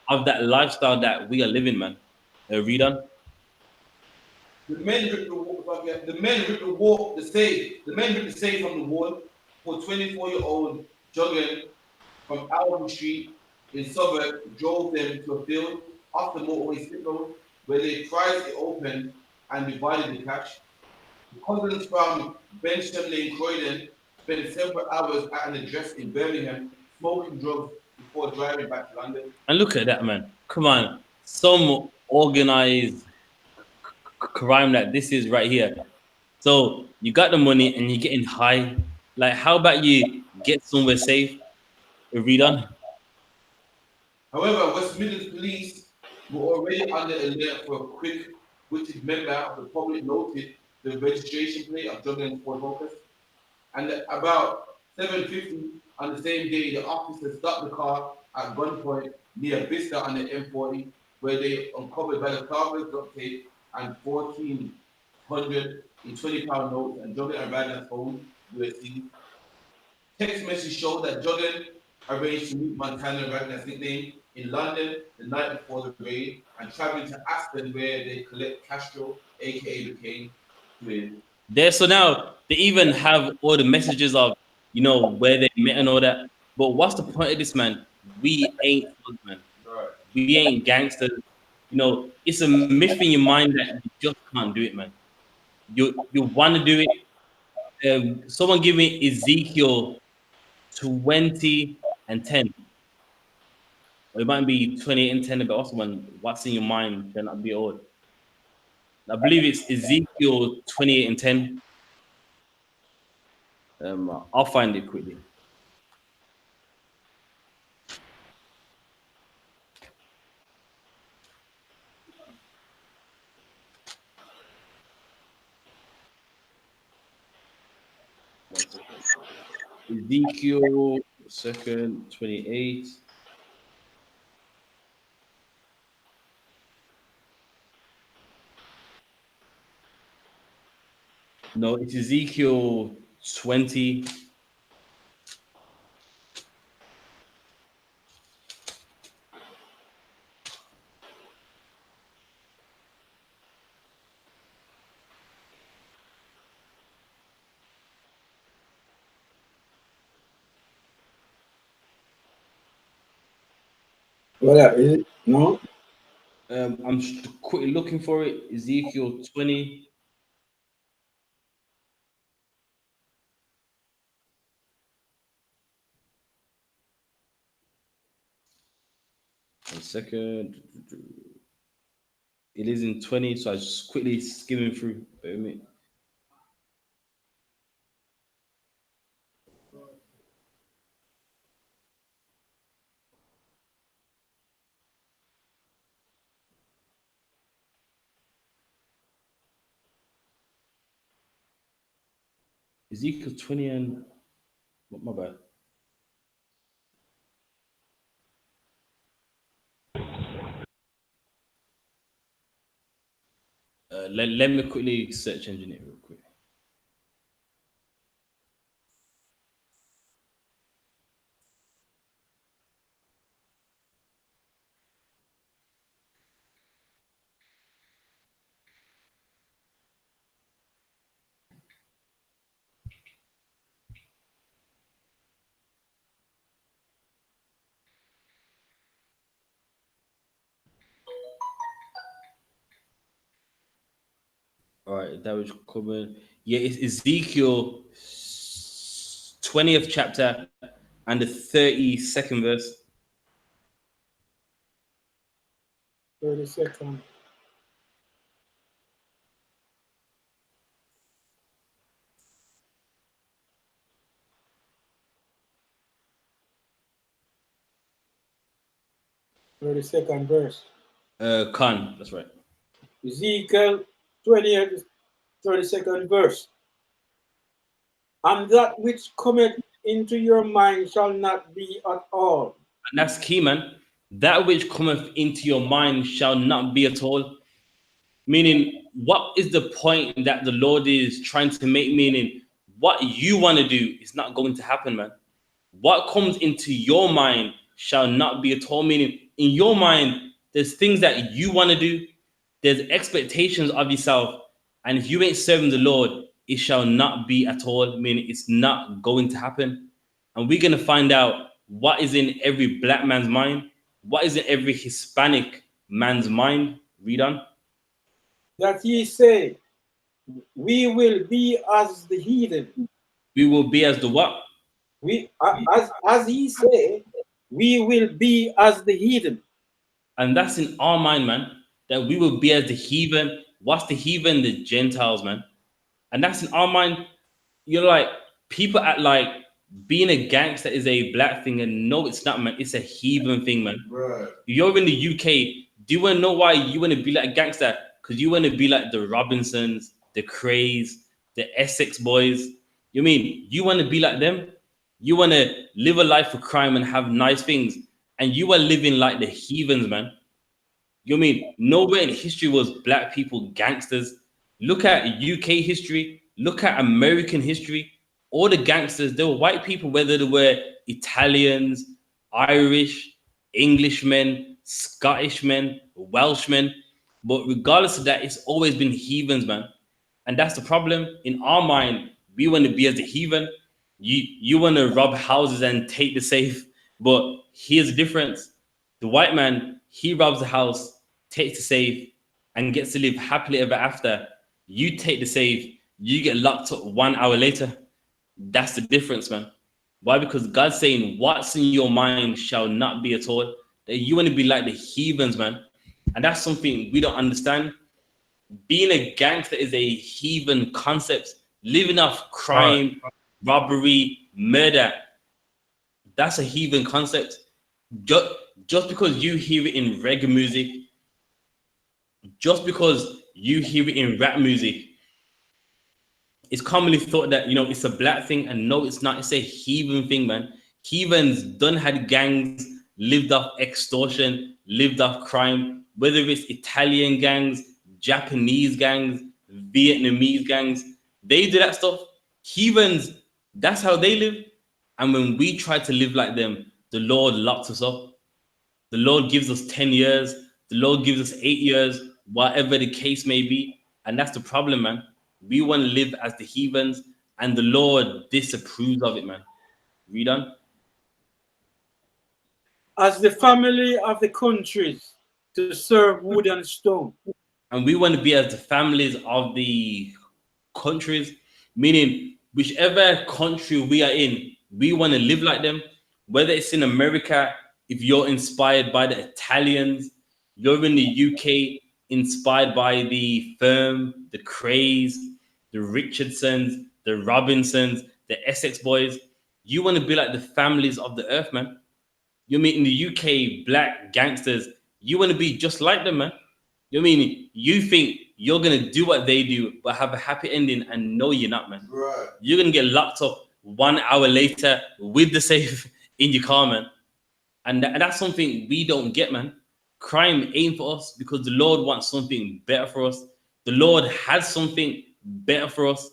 of that lifestyle that we are living, man. Read on.
The men ripped the wall. The men ripped the wall. The men ripped the safe from the wall for 24-year-old jogging from Alvin Street in Southwark drove them to a field off the motorway signal where they prized it open and divided the cash. The cousins from Bensham Lane, Croydon spent several hours at an address in Birmingham smoking drugs before driving back to London.
And look at that, man. Come on. Some organized crime that this is right here. So you got the money and you're getting high. Like, how about you get somewhere safe? Read on.
However, West Midlands police were already under alert for a quick witted member of the public noted the registration plate of Juggling Ford Focus. And at about 7:50 on the same day, the officer stopped the car at gunpoint near Bicester on the M40, where they uncovered balaclavas, duct tape, and 1,400 in £20 notes and Juggling and Raglan's phone, USD. Text message showed that Jordan arranged to meet Montana Raglan's nickname in London the night before the raid and traveling to Aston where they collect Castro, aka became twin.
There, so now they even have all the messages of, you know, where they met and all that. But what's the point of this, man? We ain't thugs, man.
Right.
We ain't gangsters. You know, it's a myth in your mind that you just can't do it, man. You want to do it. Someone give me Ezekiel 20 and 10. Or it might be 28 and 10, but also when what's in your mind cannot be old. I believe it's Ezekiel 28 and 10. I'll find it quickly. One second. Ezekiel second 28. No, it's Ezekiel 20.
Well, is it? No?
I'm quickly looking for it. Ezekiel 20. One second. It is in 20, so I just quickly skimming through. Bear with me. Ezekiel 20 and my bad. Let me quickly search engine it real quick. All right, that was coming. Yeah, it's Ezekiel 20th chapter and the 32nd verse.
32nd. Verse.
Khan, that's right.
Ezekiel 20th, 32nd verse. And that which cometh into your mind shall not be at all.
And that's key, man. That which cometh into your mind shall not be at all. Meaning, what is the point that the Lord is trying to make? Meaning, what you want to do is not going to happen, man. What comes into your mind shall not be at all. Meaning, in your mind, there's things that you want to do, there's expectations of yourself, and if you ain't serving the Lord, it shall not be at all. Meaning, it's not going to happen. And we're going to find out what is in every black man's mind, what is in every Hispanic man's mind. Read on.
That ye say, we will be as the heathen.
We will be as the what?
We as ye say, we will be as the heathen.
And that's in our mind, man, that we will be as the heathen. What's the heathen? The Gentiles, man. And that's in our mind. You're like, people act like being a gangster is a black thing. And no, it's not, man. It's a heathen thing, man.
Right.
You're in the UK. Do you want to know why you want to be like a gangster? Because you want to be like the Robinsons, the Crays, the Essex boys. You mean you want to be like them? You want to live a life of crime and have nice things. And you are living like the heathens, man. You mean nowhere in history was black people gangsters. Look at UK history. Look at American history. All the gangsters, they were white people, whether they were Italians, Irish, Englishmen, Scottishmen, Welshmen. But regardless of that, it's always been heathens, man. And that's the problem. In our mind, we want to be as a heathen. You want to rob houses and take the safe. But here's the difference. The white man, he robs the house, takes the safe, and gets to live happily ever after. You take the safe, you get locked up 1 hour later. That's the difference, man. Why? Because God's saying, what's in your mind shall not be at all. That you want to be like the heathens, man. And that's something we don't understand. Being a gangster is a heathen concept. Living off crime, robbery, murder. That's a heathen concept. Just because you hear it in reggae music, just because you hear it in rap music, it's commonly thought that, it's a black thing, and no, it's not. It's a heathen thing, man. Heathens done had gangs, lived off extortion, lived off crime, whether it's Italian gangs, Japanese gangs, Vietnamese gangs, they do that stuff. Heathens, that's how they live. And when we try to live like them, the Lord locks us up. The Lord gives us 10 years. The Lord gives us 8 years, whatever the case may be. And that's the problem, man. We want to live as the heathens, and the Lord disapproves of it, man. Read on.
As the family of the countries to serve wood and stone.
And we want to be as the families of the countries, meaning whichever country we are in, we want to live like them. Whether it's in America, if you're inspired by the Italians, you're in the UK, inspired by the Firm, the Crays, the Richardsons, the Robinsons, the Essex boys. You want to be like the families of the earth, man. You mean in the UK, black gangsters, you want to be just like them, man. You mean you think you're gonna do what they do, but have a happy ending, and no, you're not, man.
Right.
You're gonna get locked up 1 hour later with the safe in your car, man. And that's something we don't get, man. Crime ain't for us because the Lord wants something better for us. The Lord has something better for us,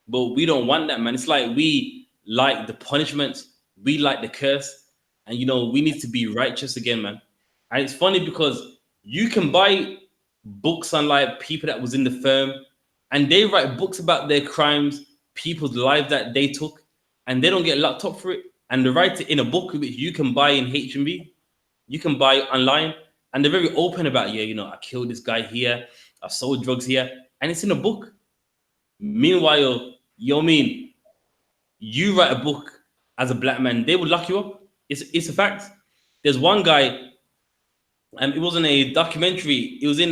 but we don't want that, man. It's like we like the punishment, we like the curse, and we need to be righteous again, man. And it's funny because you can buy books on like people that was in the firm, and they write books about their crimes, people's lives that they took, and they don't get locked up for it. And they write it in a book which you can buy in H&B, you can buy online, and they're very open about, I killed this guy here, I sold drugs here, and it's in a book. Meanwhile, you write a book as a black man, they would lock you up. It's a fact. There's one guy, it wasn't a documentary. It was in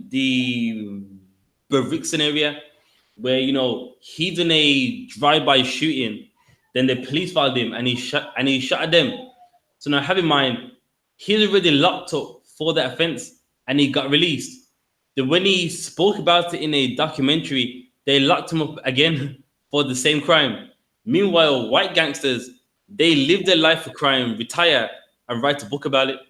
the Berwickson area where, he done a drive-by shooting. Then the police found him and he shot at them. So now have in mind, he's already locked up for that offense and he got released. Then when he spoke about it in a documentary, they locked him up again for the same crime. Meanwhile, white gangsters, they live their life of crime, retire, and write a book about it,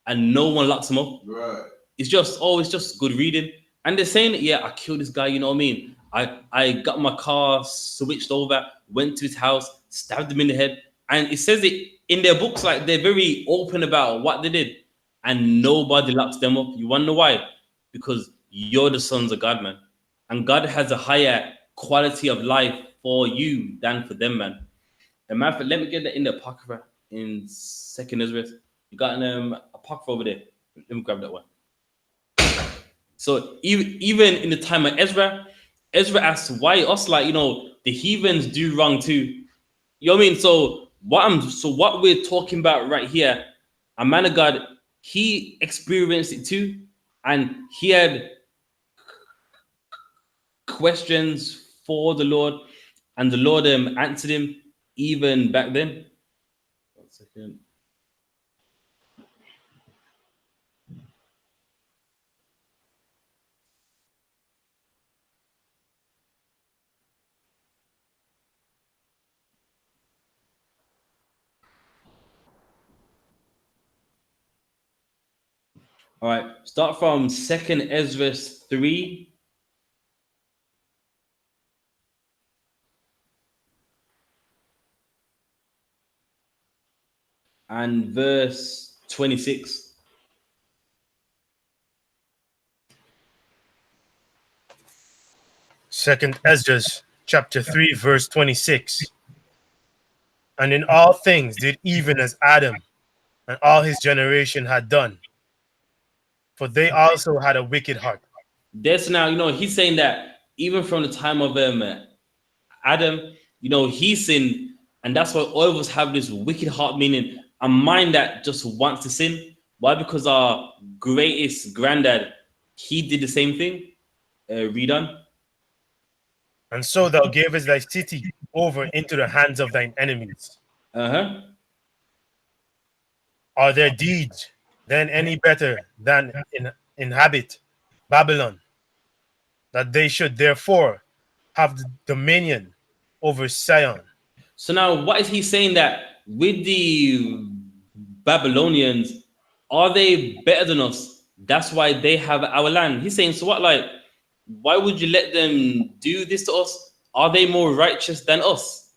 and no one locks them up.
Right.
It's just good reading. And they're saying, yeah, I killed this guy, you know what I mean? I got my car switched over, went to his house, stabbed him in the head. And it says it in their books, like they're very open about what they did. And nobody locks them up. You wanna know why? Because you're the sons of God, man. And God has a higher quality of life for you than for them, man. And matter of fact, let me get that in the Apocrypha in Second Ezra. You got an Apocrypha over there. Let me grab that one. So even in the time of Ezra, Ezra asks, why us? Like, you know, the heathens do wrong too. You know what I mean? So what we're talking about right here, a man of God, he experienced it too, and he had questions for the Lord, and the Lord answered him even back then. 1 second. All right, start from Second Ezra 3. And verse 26.
Second Ezra chapter 3, verse 26. And in all things did even as Adam and all his generation had done, for they also had a wicked heart.
That's now, you know, he's saying that even from the time of Adam, you know, he sinned, and that's why all of us have this wicked heart, meaning a mind that just wants to sin. Why? Because our greatest granddad, he did the same thing. Read on.
And so thou gavest thy city over into the hands of thine enemies.
Uh-huh.
Are their deeds then any better than inhabit Babylon, that they should therefore have the dominion over Sion?
So now what is he saying, that with the Babylonians, are they better than us? That's why they have our land. He's saying, so what, like, why would you let them do this to us? Are they more righteous than us?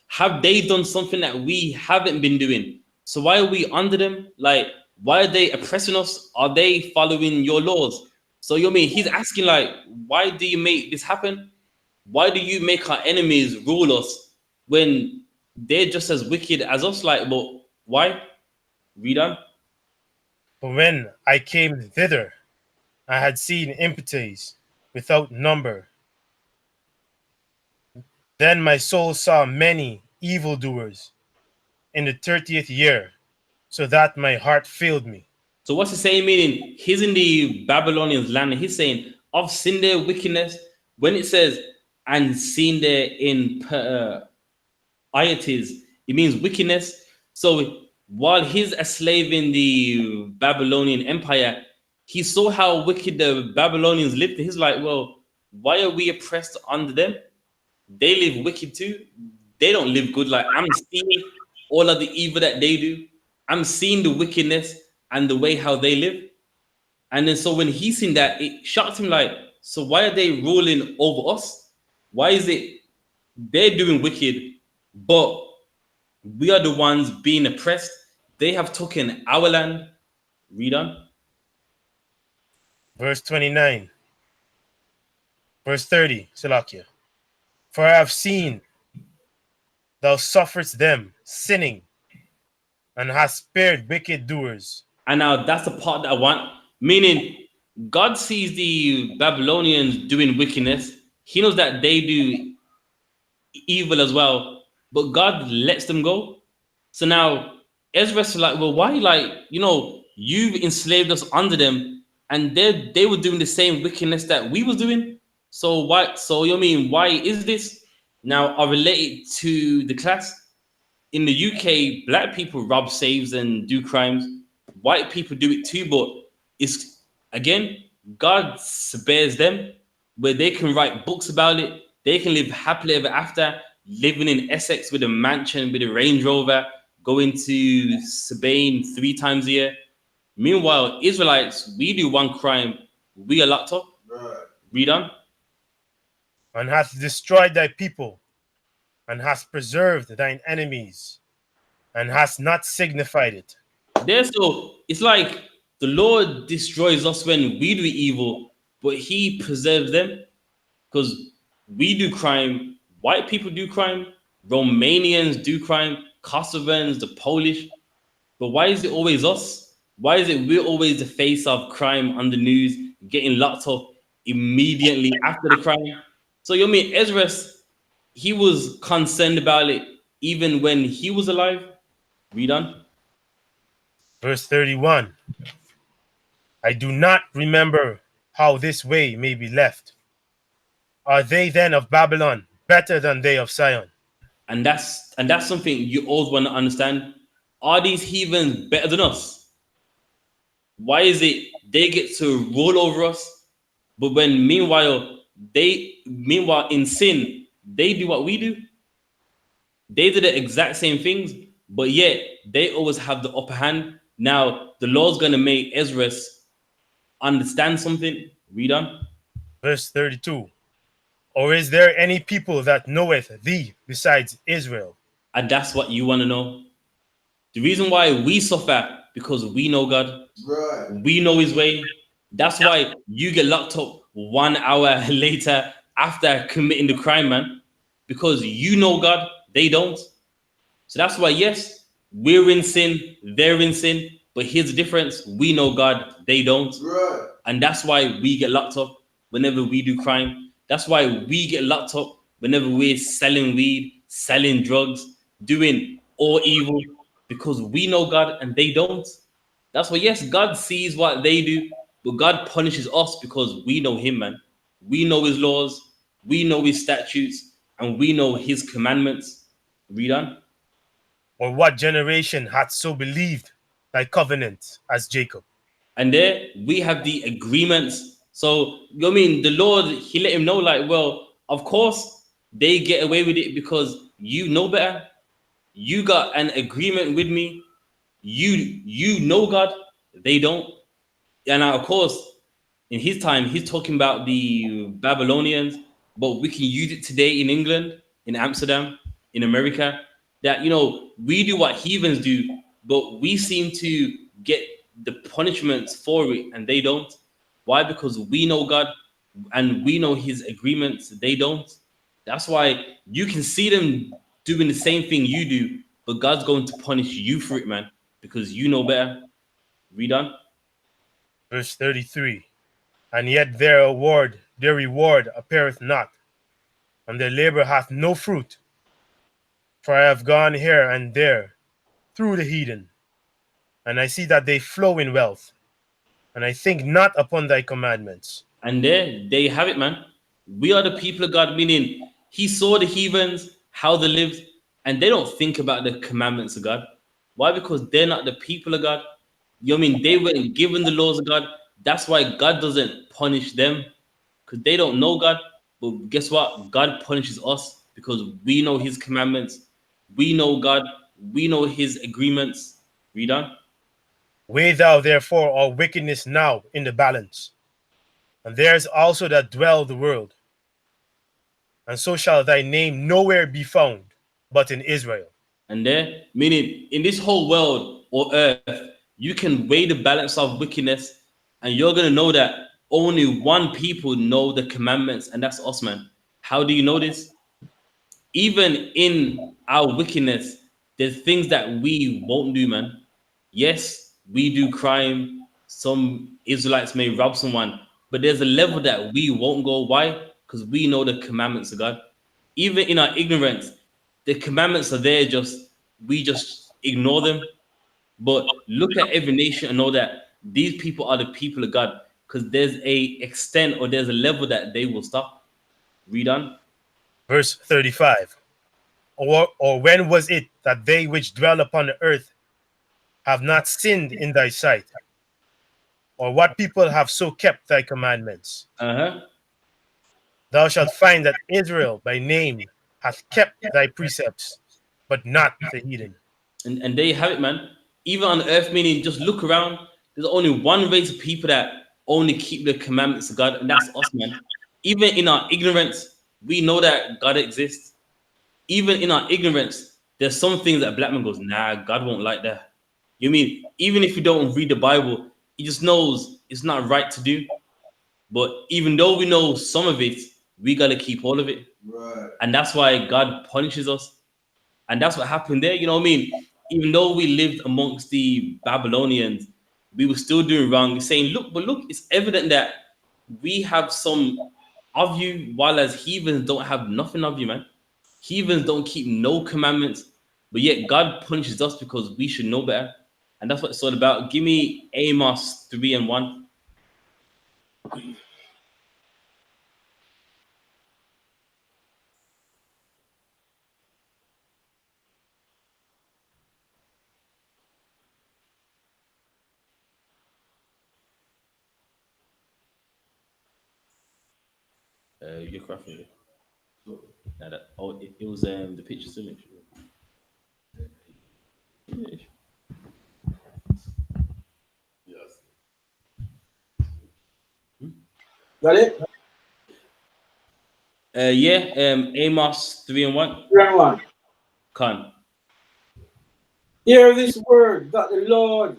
Have they done something that we haven't been doing? So why are we under them? Like, why are they oppressing us? Are they following your laws? So you know what I mean? He's asking, like, why do you make this happen? Why do you make our enemies rule us when they're just as wicked as us? Like, but why? Read on.
For when I came thither, I had seen impotence without number. Then my soul saw many evildoers in the 30th year, so that my heart failed me.
So what's he saying? Meaning he's in the Babylonians' land, and he's saying, I've seen their wickedness. When it says, and seen their impieties, it means wickedness. So while he's a slave in the Babylonian Empire, he saw how wicked the Babylonians lived. He's like, well, why are we oppressed under them? They live wicked too. They don't live good. Like, I'm seeing all of the evil that they do. I'm seeing the wickedness and the way how they live. And then so when he seen that, it shocked him, like, so why are they ruling over us? Why is it they're doing wicked, but we are the ones being oppressed? They have taken our land. Read on.
Verse 29, verse 30, Salakia. For I have seen thou sufferest them sinning, and hast spared wicked doers.
And now that's the part that I want. Meaning, God sees the Babylonians doing wickedness. He knows that they do evil as well, but God lets them go. So now Ezra's like, well, why? Like, you know, you've enslaved us under them, and they were doing the same wickedness that we was doing. So why? So you know what I mean, why is this? Now I relate it to the class. In the UK, black people rob safes and do crimes. White people do it too, but it's again, God spares them where they can write books about it. They can live happily ever after, living in Essex with a mansion, with a Range Rover, going to Spain 3 times a year. Meanwhile, Israelites, we do one crime we are locked up.
Right.
Read on.
and hath destroyed thy people, and hast preserved thine enemies, and hast not signified it.
There, so it's like the Lord destroys us when we do evil, but He preserves them because we do crime. White people do crime. Romanians do crime. Kosovans, the Polish. But why is it always us? Why is it we're always the face of crime on the news, getting locked up immediately after the crime? So you mean Ezra, he was concerned about it even when he was alive? Read on.
Verse 31. I do not remember how this way may be left. Are they then of Babylon better than they of Sion?
And that's something you always want to understand. Are these heathens better than us? Why is it they get to rule over us, but when meanwhile in sin they do what we do? They did the exact same things, but yet they always have the upper hand. Now the Lord's gonna make Ezra understand something. Read on.
Verse 32. Or is there any people that knoweth thee besides Israel?
And that's what you want to know. The reason why we suffer because we know God.
Right.
We know His way. That's why you get locked up 1 hour later after committing the crime, man. Because you know God, they don't. So that's why, yes, we're in sin, they're in sin. But here's the difference: we know God, they don't.
Right.
And that's why we get locked up whenever we do crime. That's why we get locked up whenever we're selling weed, selling drugs, doing all evil, because we know God and they don't. That's why, yes, God sees what they do, but God punishes us because we know Him, man. We know His laws, we know His statutes, and we know His commandments. Read on.
Or what generation hath so believed thy covenant as Jacob?
And there we have the agreements. So, I mean, the Lord, He let him know, like, well, of course, they get away with it because you know better. You got an agreement with me. You know God, they don't. And of course, in his time, he's talking about the Babylonians, but we can use it today in England, in Amsterdam, in America. That we do what heathens do, but we seem to get the punishments for it, and they don't. Why? Because we know God and we know His agreements. They don't. That's why you can see them doing the same thing you do, but God's going to punish you for it, man, because you know better. Read on.
Verse 33. And yet their reward appeareth not, and their labor hath no fruit. For I have gone here and there through the heathen, and I see that they flow in wealth, and I think not upon thy commandments.
And there you have it, man. We are the people of God, meaning He saw the heathens, how they lived, and they don't think about the commandments of God. Why? Because they're not the people of God. You know what I mean? They weren't given the laws of God. That's why God doesn't punish them, because they don't know God. But guess what? God punishes us because we know His commandments. We know God. We know His agreements. Read on.
Weigh thou therefore all wickedness now in the balance, and theirs also that dwell the world, and so shall thy name nowhere be found but in Israel.
And there, meaning in this whole world or earth, you can weigh the balance of wickedness, and you're gonna know that only one people know the commandments, and that's us, man. How do you know this? Even in our wickedness, there's things that we won't do, man. Yes, we do crime. Some Israelites may rob someone, but there's a level that we won't go. Why? Because we know the commandments of God. Even in our ignorance, the commandments are there, just we just ignore them. But look at every nation and know that these people are the people of God, because there's a extent or there's a level that they will stop. Read on.
Verse 35. Or when was it that they which dwell upon the earth have not sinned in thy sight? Or what people have so kept thy commandments?
Uh-huh.
Thou shalt find that Israel by name hath kept thy precepts, but not the heathen.
And there you have it, man. Even on earth, meaning just look around, there's only one race of people that only keep the commandments of God, and that's us, man. Even in our ignorance, we know that God exists. Even in our ignorance, there's some things that a black man goes, nah, God won't like that. You mean even if you don't read the Bible, he just knows it's not right to do. But even though we know some of it, we gotta keep all of it.
Right.
And that's why God punishes us. And that's what happened there. You know what I mean? Even though we lived amongst the Babylonians, we were still doing wrong. Saying, look, it's evident that we have some of you, while as heathens don't have nothing of you, man. Heathens don't keep no commandments, but yet God punishes us because we should know better. And that's what it's all about. Give me Amos 3 and 1. You're crafting it. Nah, it was the picture still.
Yes.
Got it?
Amos 3 and 1.
3 and 1.
Con.
Hear this word that the Lord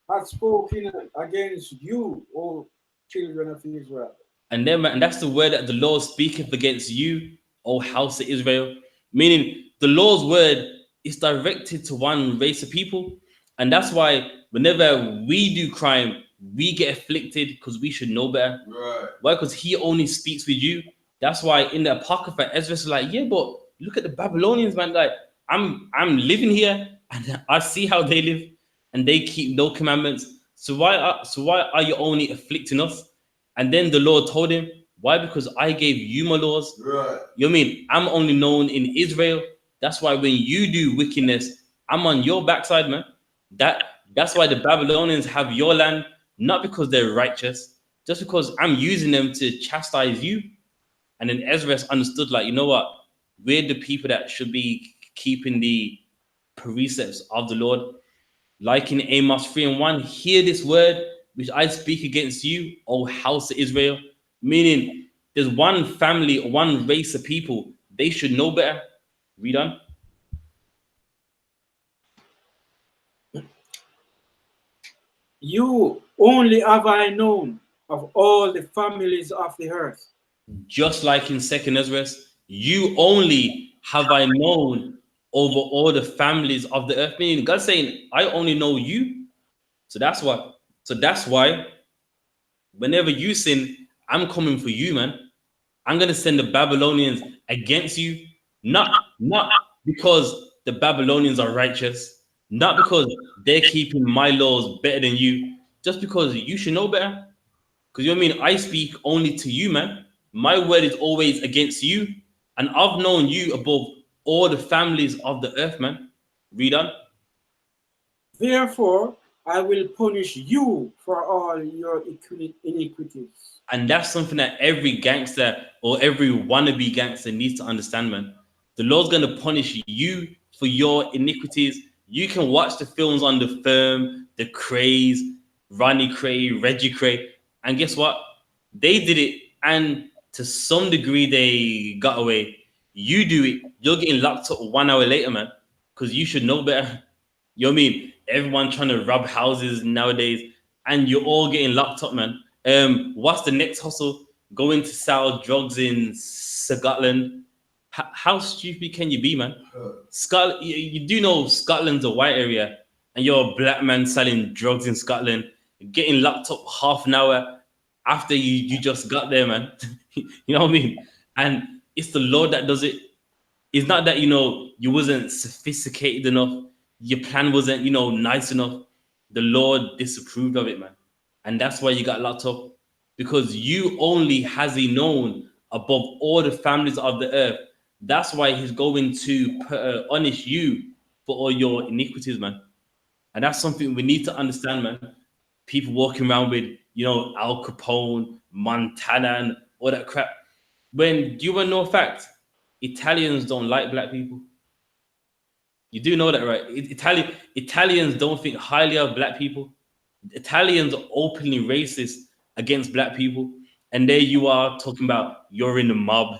has spoken against you, O children of Israel.
And that's the word that the Lord speaketh against you, O house of Israel. Meaning the Lord's word is directed to one race of people. And that's why whenever we do crime, we get afflicted because we should know better.
Right.
Why? Because he only speaks with you. That's why in the Apocrypha, Ezra's like, yeah, but look at the Babylonians, man. Like, I'm living here and I see how they live and they keep no commandments. So why are you only afflicting us? And then the Lord told him, why? Because I gave you my laws.
Right.
You know what I mean? I'm only known in Israel. That's why when you do wickedness, I'm on your backside, man. That's why the Babylonians have your land, not because they're righteous, just because I'm using them to chastise you. And then Ezra understood, like, you know what? We're the people that should be keeping the precepts of the Lord. Like in Amos 3 and 1, hear this word which I speak against you, O house of Israel. Meaning, there's one family, one race of people. They should know better. Read on.
You only have I known of all the families of the earth.
Just like in Second Ezra, you only have I known over all the families of the earth. Meaning, God's saying, I only know you. So that's what. So that's why whenever you sin, I'm coming for you, man. I'm gonna send the Babylonians against you, not because the Babylonians are righteous, not because they're keeping my laws better than you, just because you should know better. Because you know what I mean? I speak only to you, man. My word is always against you, and I've known you above all the families of the earth, man. Read on.
Therefore, I will punish you for all your iniquities.
And that's something that every gangster or every wannabe gangster needs to understand, man. The Lord's going to punish you for your iniquities. You can watch the films on The Firm, The Craze, Ronnie Cray, Reggie Cray. And guess what? They did it. And to some degree, they got away. You do it. You're getting locked up 1 hour later, man. Because you should know better. You know what I mean? Everyone trying to rob houses nowadays. And you're all getting locked up, man. What's the next hustle? Going to sell drugs in Scotland. How stupid can you be, man? Scotland, you do know Scotland's a white area, and you're a black man selling drugs in Scotland, getting locked up half an hour after you just got there, man. You know what I mean? And it's the Lord that does it. It's not that you wasn't sophisticated enough, your plan wasn't nice enough. The Lord disapproved of it, man. And that's why you got locked up, because you only has he known above all the families of the earth. That's why he's going to punish you for all your iniquities, man. And that's something we need to understand, man. People walking around with Al Capone, Montana, and all that crap. When do you want to know a fact? Italians don't like black people. You do know that, right? Italians don't think highly of black people. Italians are openly racist, against black people, and there you are talking about you're in the mob.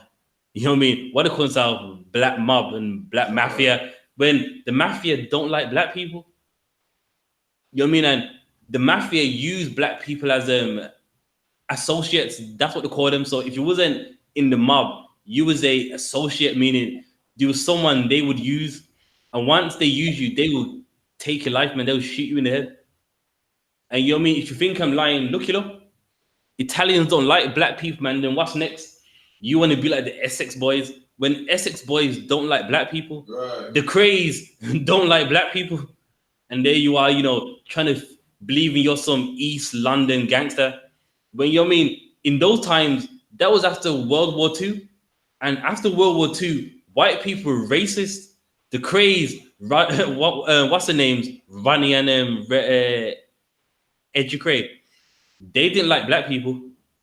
You know what I mean? What a concept of black mob and black mafia when the mafia don't like black people. You know what I mean? And the mafia use black people as associates. That's what they call them. So if you wasn't in the mob, you was a associate, meaning you was someone they would use. And once they use you, they will take your life, man. They will shoot you in the head. And you know what I mean? If you think I'm lying, look it up. Italians don't like black people, man. Then what's next? You want to be like the Essex boys. When Essex boys don't like black people,
Right.
the Crays don't like black people. And there you are, trying to believe in you're some East London gangster. When you know what I mean, in those times, that was after World War II. And after World War II, white people were racist. The Crays, what's the names? Ronnie and Edgy Cray. They didn't like black people.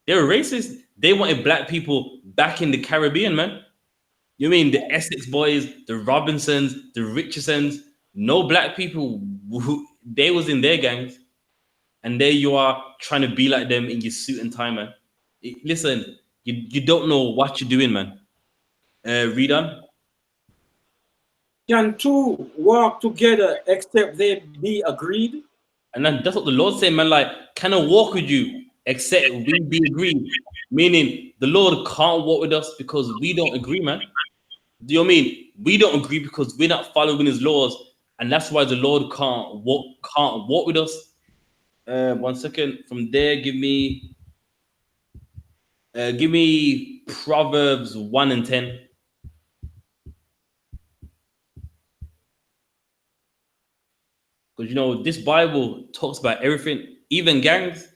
They were racist. They wanted black people back in the Caribbean, man. You mean the Essex boys, the Robinsons, the Richardsons, no black people they was in their gangs. And there you are trying to be like them in your suit and tie, man. Listen, you don't know what you're doing, man. Read on.
Can two walk together except they be agreed?
And then that's what the Lord said, man. Like, can I walk with you except we be agreed? Meaning the Lord can't walk with us because we don't agree, man. Do you know what I mean? We don't agree because we're not following his laws, and that's why the Lord can't walk with us. 1 second. From there, give me Proverbs 1 and 10. Because this Bible talks about everything, even gangs.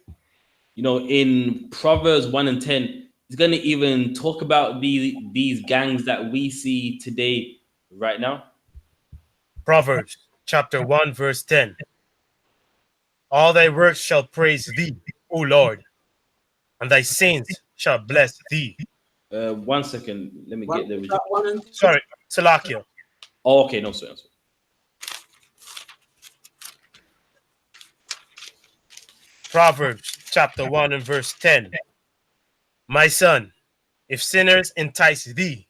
In Proverbs 1 and 10, it's gonna even talk about these gangs that we see today, right now.
Proverbs chapter 1, verse 10. All thy works shall praise thee, O Lord, and thy saints shall bless thee.
1 second. Let me get there.
Sorry, Salakia.
Oh, okay, no, sorry.
Proverbs chapter 1 and verse 10. My son, if sinners entice thee,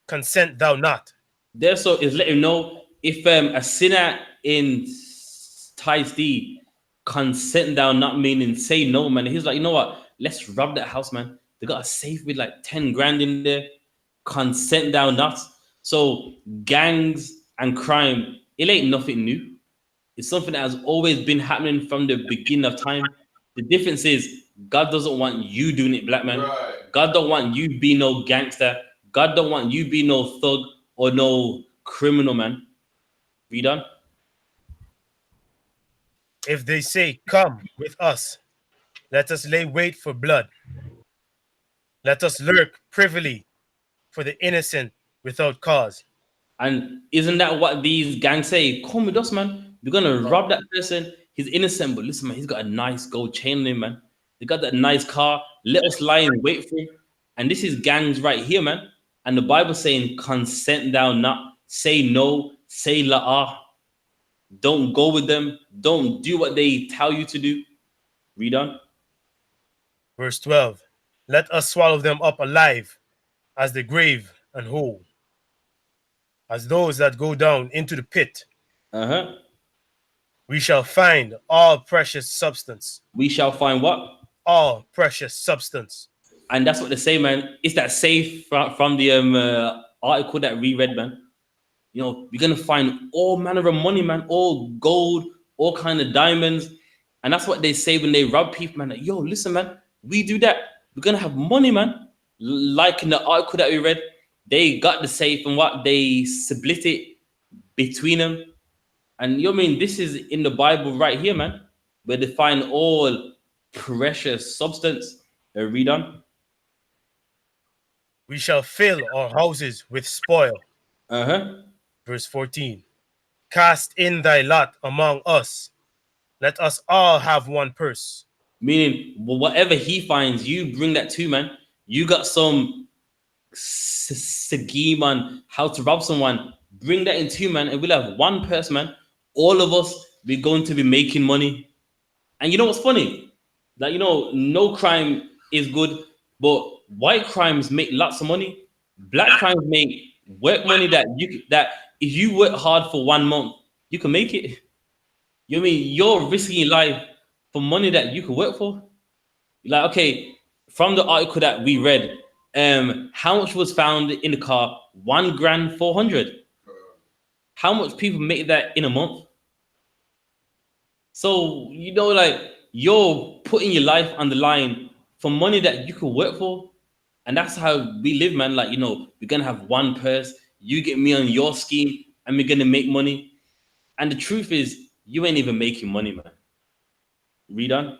consent thou not.
There, so is letting know if a sinner entice thee, consent thou not, meaning say no, man. He's like, you know what? Let's rob that house, man. They got a safe with like 10 grand in there. Consent thou not. So gangs and crime, it ain't nothing new. It's something that has always been happening from the beginning of time. The difference is God doesn't want you doing it, black man.
Right.
God don't want you be no gangster. God don't want you be no thug or no criminal, man. Read on.
If they say, come with us, let us lay wait for blood. Let us lurk privily for the innocent without cause.
And isn't that what these gangs say? Come with us, man. We're gonna rob that person. He's innocent, but listen, man, he's got a nice gold chain on him, man. They got that nice car. Let us lie and wait for him. And this is gangs right here, man. And the Bible saying, consent thou not. Say no. Say la'ah. Don't go with them. Don't do what they tell you to do. Read on.
Verse 12. Let us swallow them up alive as the grave and whole, as those that go down into the pit.
Uh-huh.
We shall find all precious substance.
We shall find what?
All precious substance.
And that's what they say, man. It's that safe from the article that we read, man. We're gonna find all manner of money, man, all gold, all kind of diamonds. And that's what they say when they rob people, man. Like, yo, listen, man, we do that. We're gonna have money, man. Like in the article that we read, they got the safe and what they split it between them. And you know what I mean? This is in the Bible right here, man, where they find all precious substance. Read on.
We shall fill our houses with spoil.
Uh-huh.
Verse 14. Cast in thy lot among us. Let us all have one purse.
Meaning, whatever he finds, you bring that too, man. You got some scheme on how to rob someone. Bring that in too, man, and we'll have one purse, man. All of us, we're going to be making money. And you know what's funny? Like, you know, no crime is good, but white crimes make lots of money. Black crimes make work money that if you work hard for 1 month, you can make it. You know what I mean? You're risking your life for money that you could work for. Like, okay, from the article that we read, how much was found in the car? 1,400,000. How much people make that in a month? So, you know, like, you're putting your life on the line for money that you could work for. And that's how we live, man. Like, you know, we're gonna have one purse, you get me on your scheme, and we're gonna make money. And the truth is, you ain't even making money, man. Read on.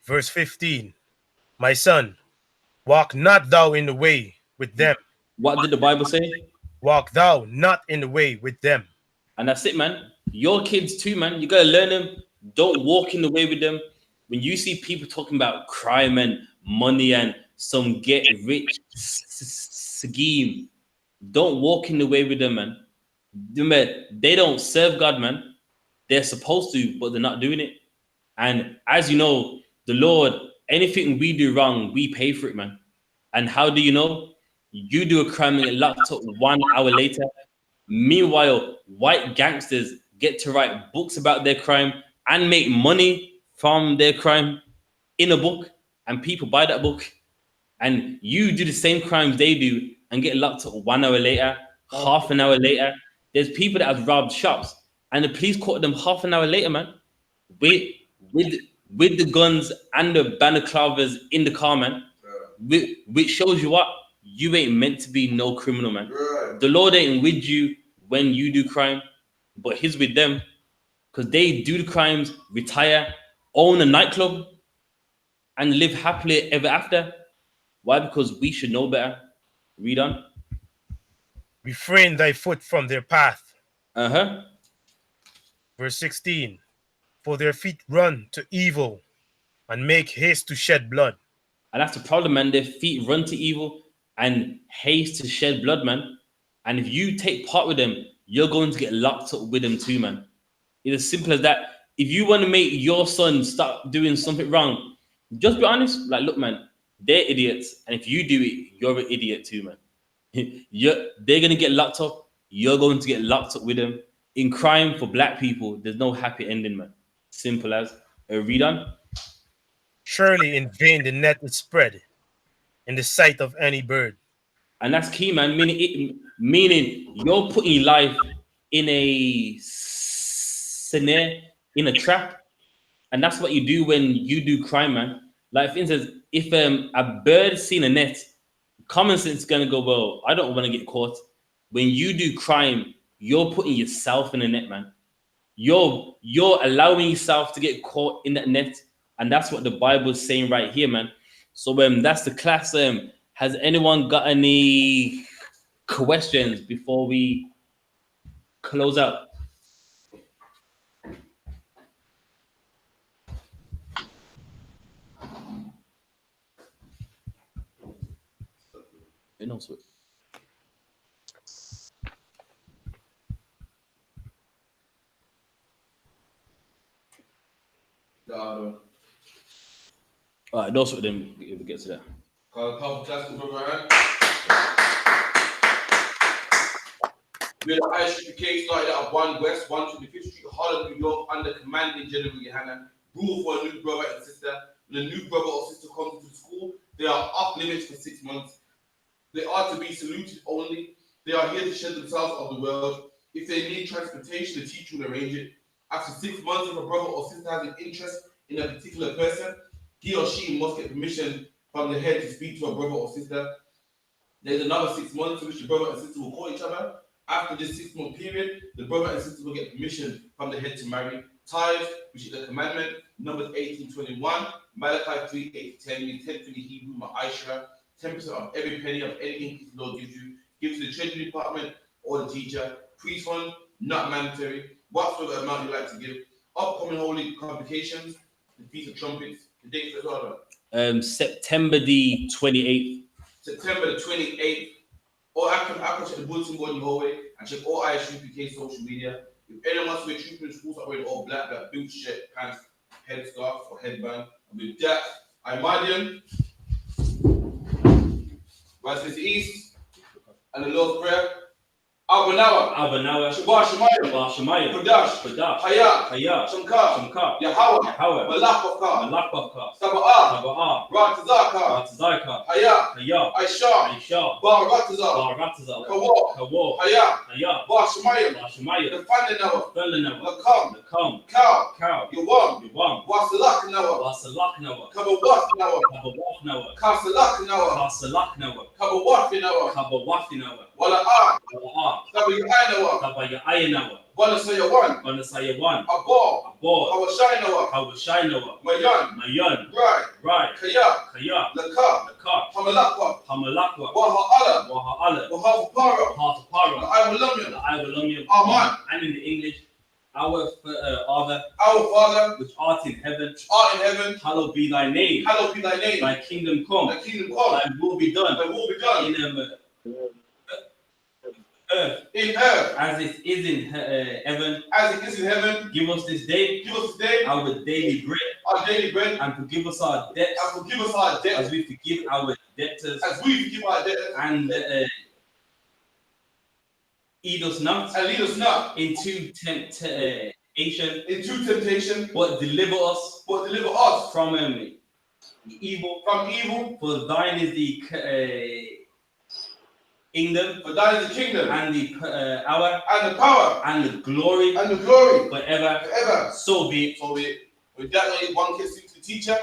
Verse 15. My son, walk not thou in the way with them.
What did the Bible say?
Walk thou not in the way with them.
And that's it, man. Your kids too, man. You gotta learn them. Don't walk in the way with them. When you see people talking about crime and money and some get rich scheme, don't walk in the way with them, man. They don't serve God, man. They're supposed to, but they're not doing it. And as you know, the Lord, anything we do wrong, we pay for it, man. And how do you know? You do a crime and get locked up 1 hour later. Meanwhile, white gangsters get to write books about their crime and make money from their crime in a book, and people buy that book. And you do the same crimes they do and get locked up 1 hour later, half an hour later. There's people that have robbed shops, and the police caught them half an hour later, man, with with with the guns and the balaclavas in the car, man. Which shows you what, you ain't meant to be no criminal, man. The Lord ain't with you when you do crime, but He's with them because they do the crimes, retire, own a nightclub, and live happily ever after. Why? Because we should know better. Read on.
Refrain thy foot from their path.
Uh-huh.
Verse 16. For their feet run to evil and make haste to shed blood.
And that's the problem, man. Their feet run to evil and haste to shed blood, man. And if you take part with them, you're going to get locked up with them too, man. It's as simple as that. If you want to make your son stop doing something wrong, just be honest. Like, look, man, they're idiots. And if you do it, you're an idiot too, man. They're going to get locked up. You're going to get locked up with them. In crime for black people, there's no happy ending, man. Simple as. Read on.
Surely in vain the net is spread in the sight of any bird.
And that's key, man. Meaning you're putting your life in a snare, in a trap. And that's what you do when you do crime, man. Like, for instance, if a bird seen a net, common sense is gonna go, well, I don't want to get caught. When you do crime, you're putting yourself in a net, man. You're allowing yourself to get caught in that net, and that's what the Bible is saying right here, man. So that's the class. Has anyone got any questions before we close out? No, sir. All right, those of them if we get to that.
We're the I.S.U.P.K started out of 1 West, 125th Street, Harlem, New York, under commanding General Yohanna. Rule for a new brother and sister. When a new brother or sister comes into the school, they are off limits for 6 months. They are to be saluted only. They are here to shed themselves of the world. If they need transportation, the teacher will arrange it. After 6 months, if a brother or sister has an interest in a particular person, he or she must get permission from the head to speak to a brother or sister. There's another 6 months in which the brother and sister will call each other. After this 6 month period, the brother and sister will get permission from the head to marry. Tithes, which is the commandment, Numbers 18:21, Malachi 3:8-10, means 10 for the Hebrew, Ma'ashra, 10% of every penny of anything the Lord gives you. Give to the Treasury Department or the teacher. Priest fund, not mandatory. Whatsoever amount you like to give. Upcoming holy convocations, the Feast of Trumpets, the date for the
September the 28th.
September the 28th. Or I can check the bulletin board in the hallway and check all I.S.U.P.K social media. If anyone wants to wear trooper in school, start wearing all black boots, shirt, pants, headscarf or headband, With that, I Imadian, versus East, and the Lord's Prayer. Abanawa, Shabbat Shemayim, Kodash, Hayat, Shamkar, Yahweh, Malakavkar, Saba'ah, Ratazakar, Hayat, I.S.U.P.K, Baratazar, Kawar, Hayat, Bar Shemayim, the Fananawa, Lakam, Cow, Yawam, Wasalak Nawa, Kabawaf Nawa, Kasalak Nawa, Kabawaf Nawa, Wala'ah, Tabaya'aynawa, Banasayawan, Abor, Hawashaynawa, Mayan, Right, Kaya, Lakar, Hamalakwa, Waha'ala, Wahapara, I.W.L. Amen. And in the English, our Father, which art in heaven, hallowed be thy name. Thy kingdom come. Thy will be done. In earth, as it is in heaven. Give us this day our daily bread, and forgive us our debts, as we forgive our debtors, and lead us not into temptation, but deliver us from evil. For thine is the kingdom, and the power, and the glory, forever. So be it. With that, one kiss to the teacher,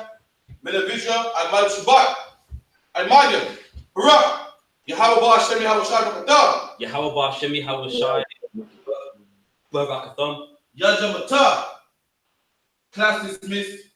Menavisha, and Mal Shabbat, and Madia, Barak, Yahweh Shemi Hawashai, Yahweh Shemi Hawashai, Barakatham, Yajamata, class dismissed.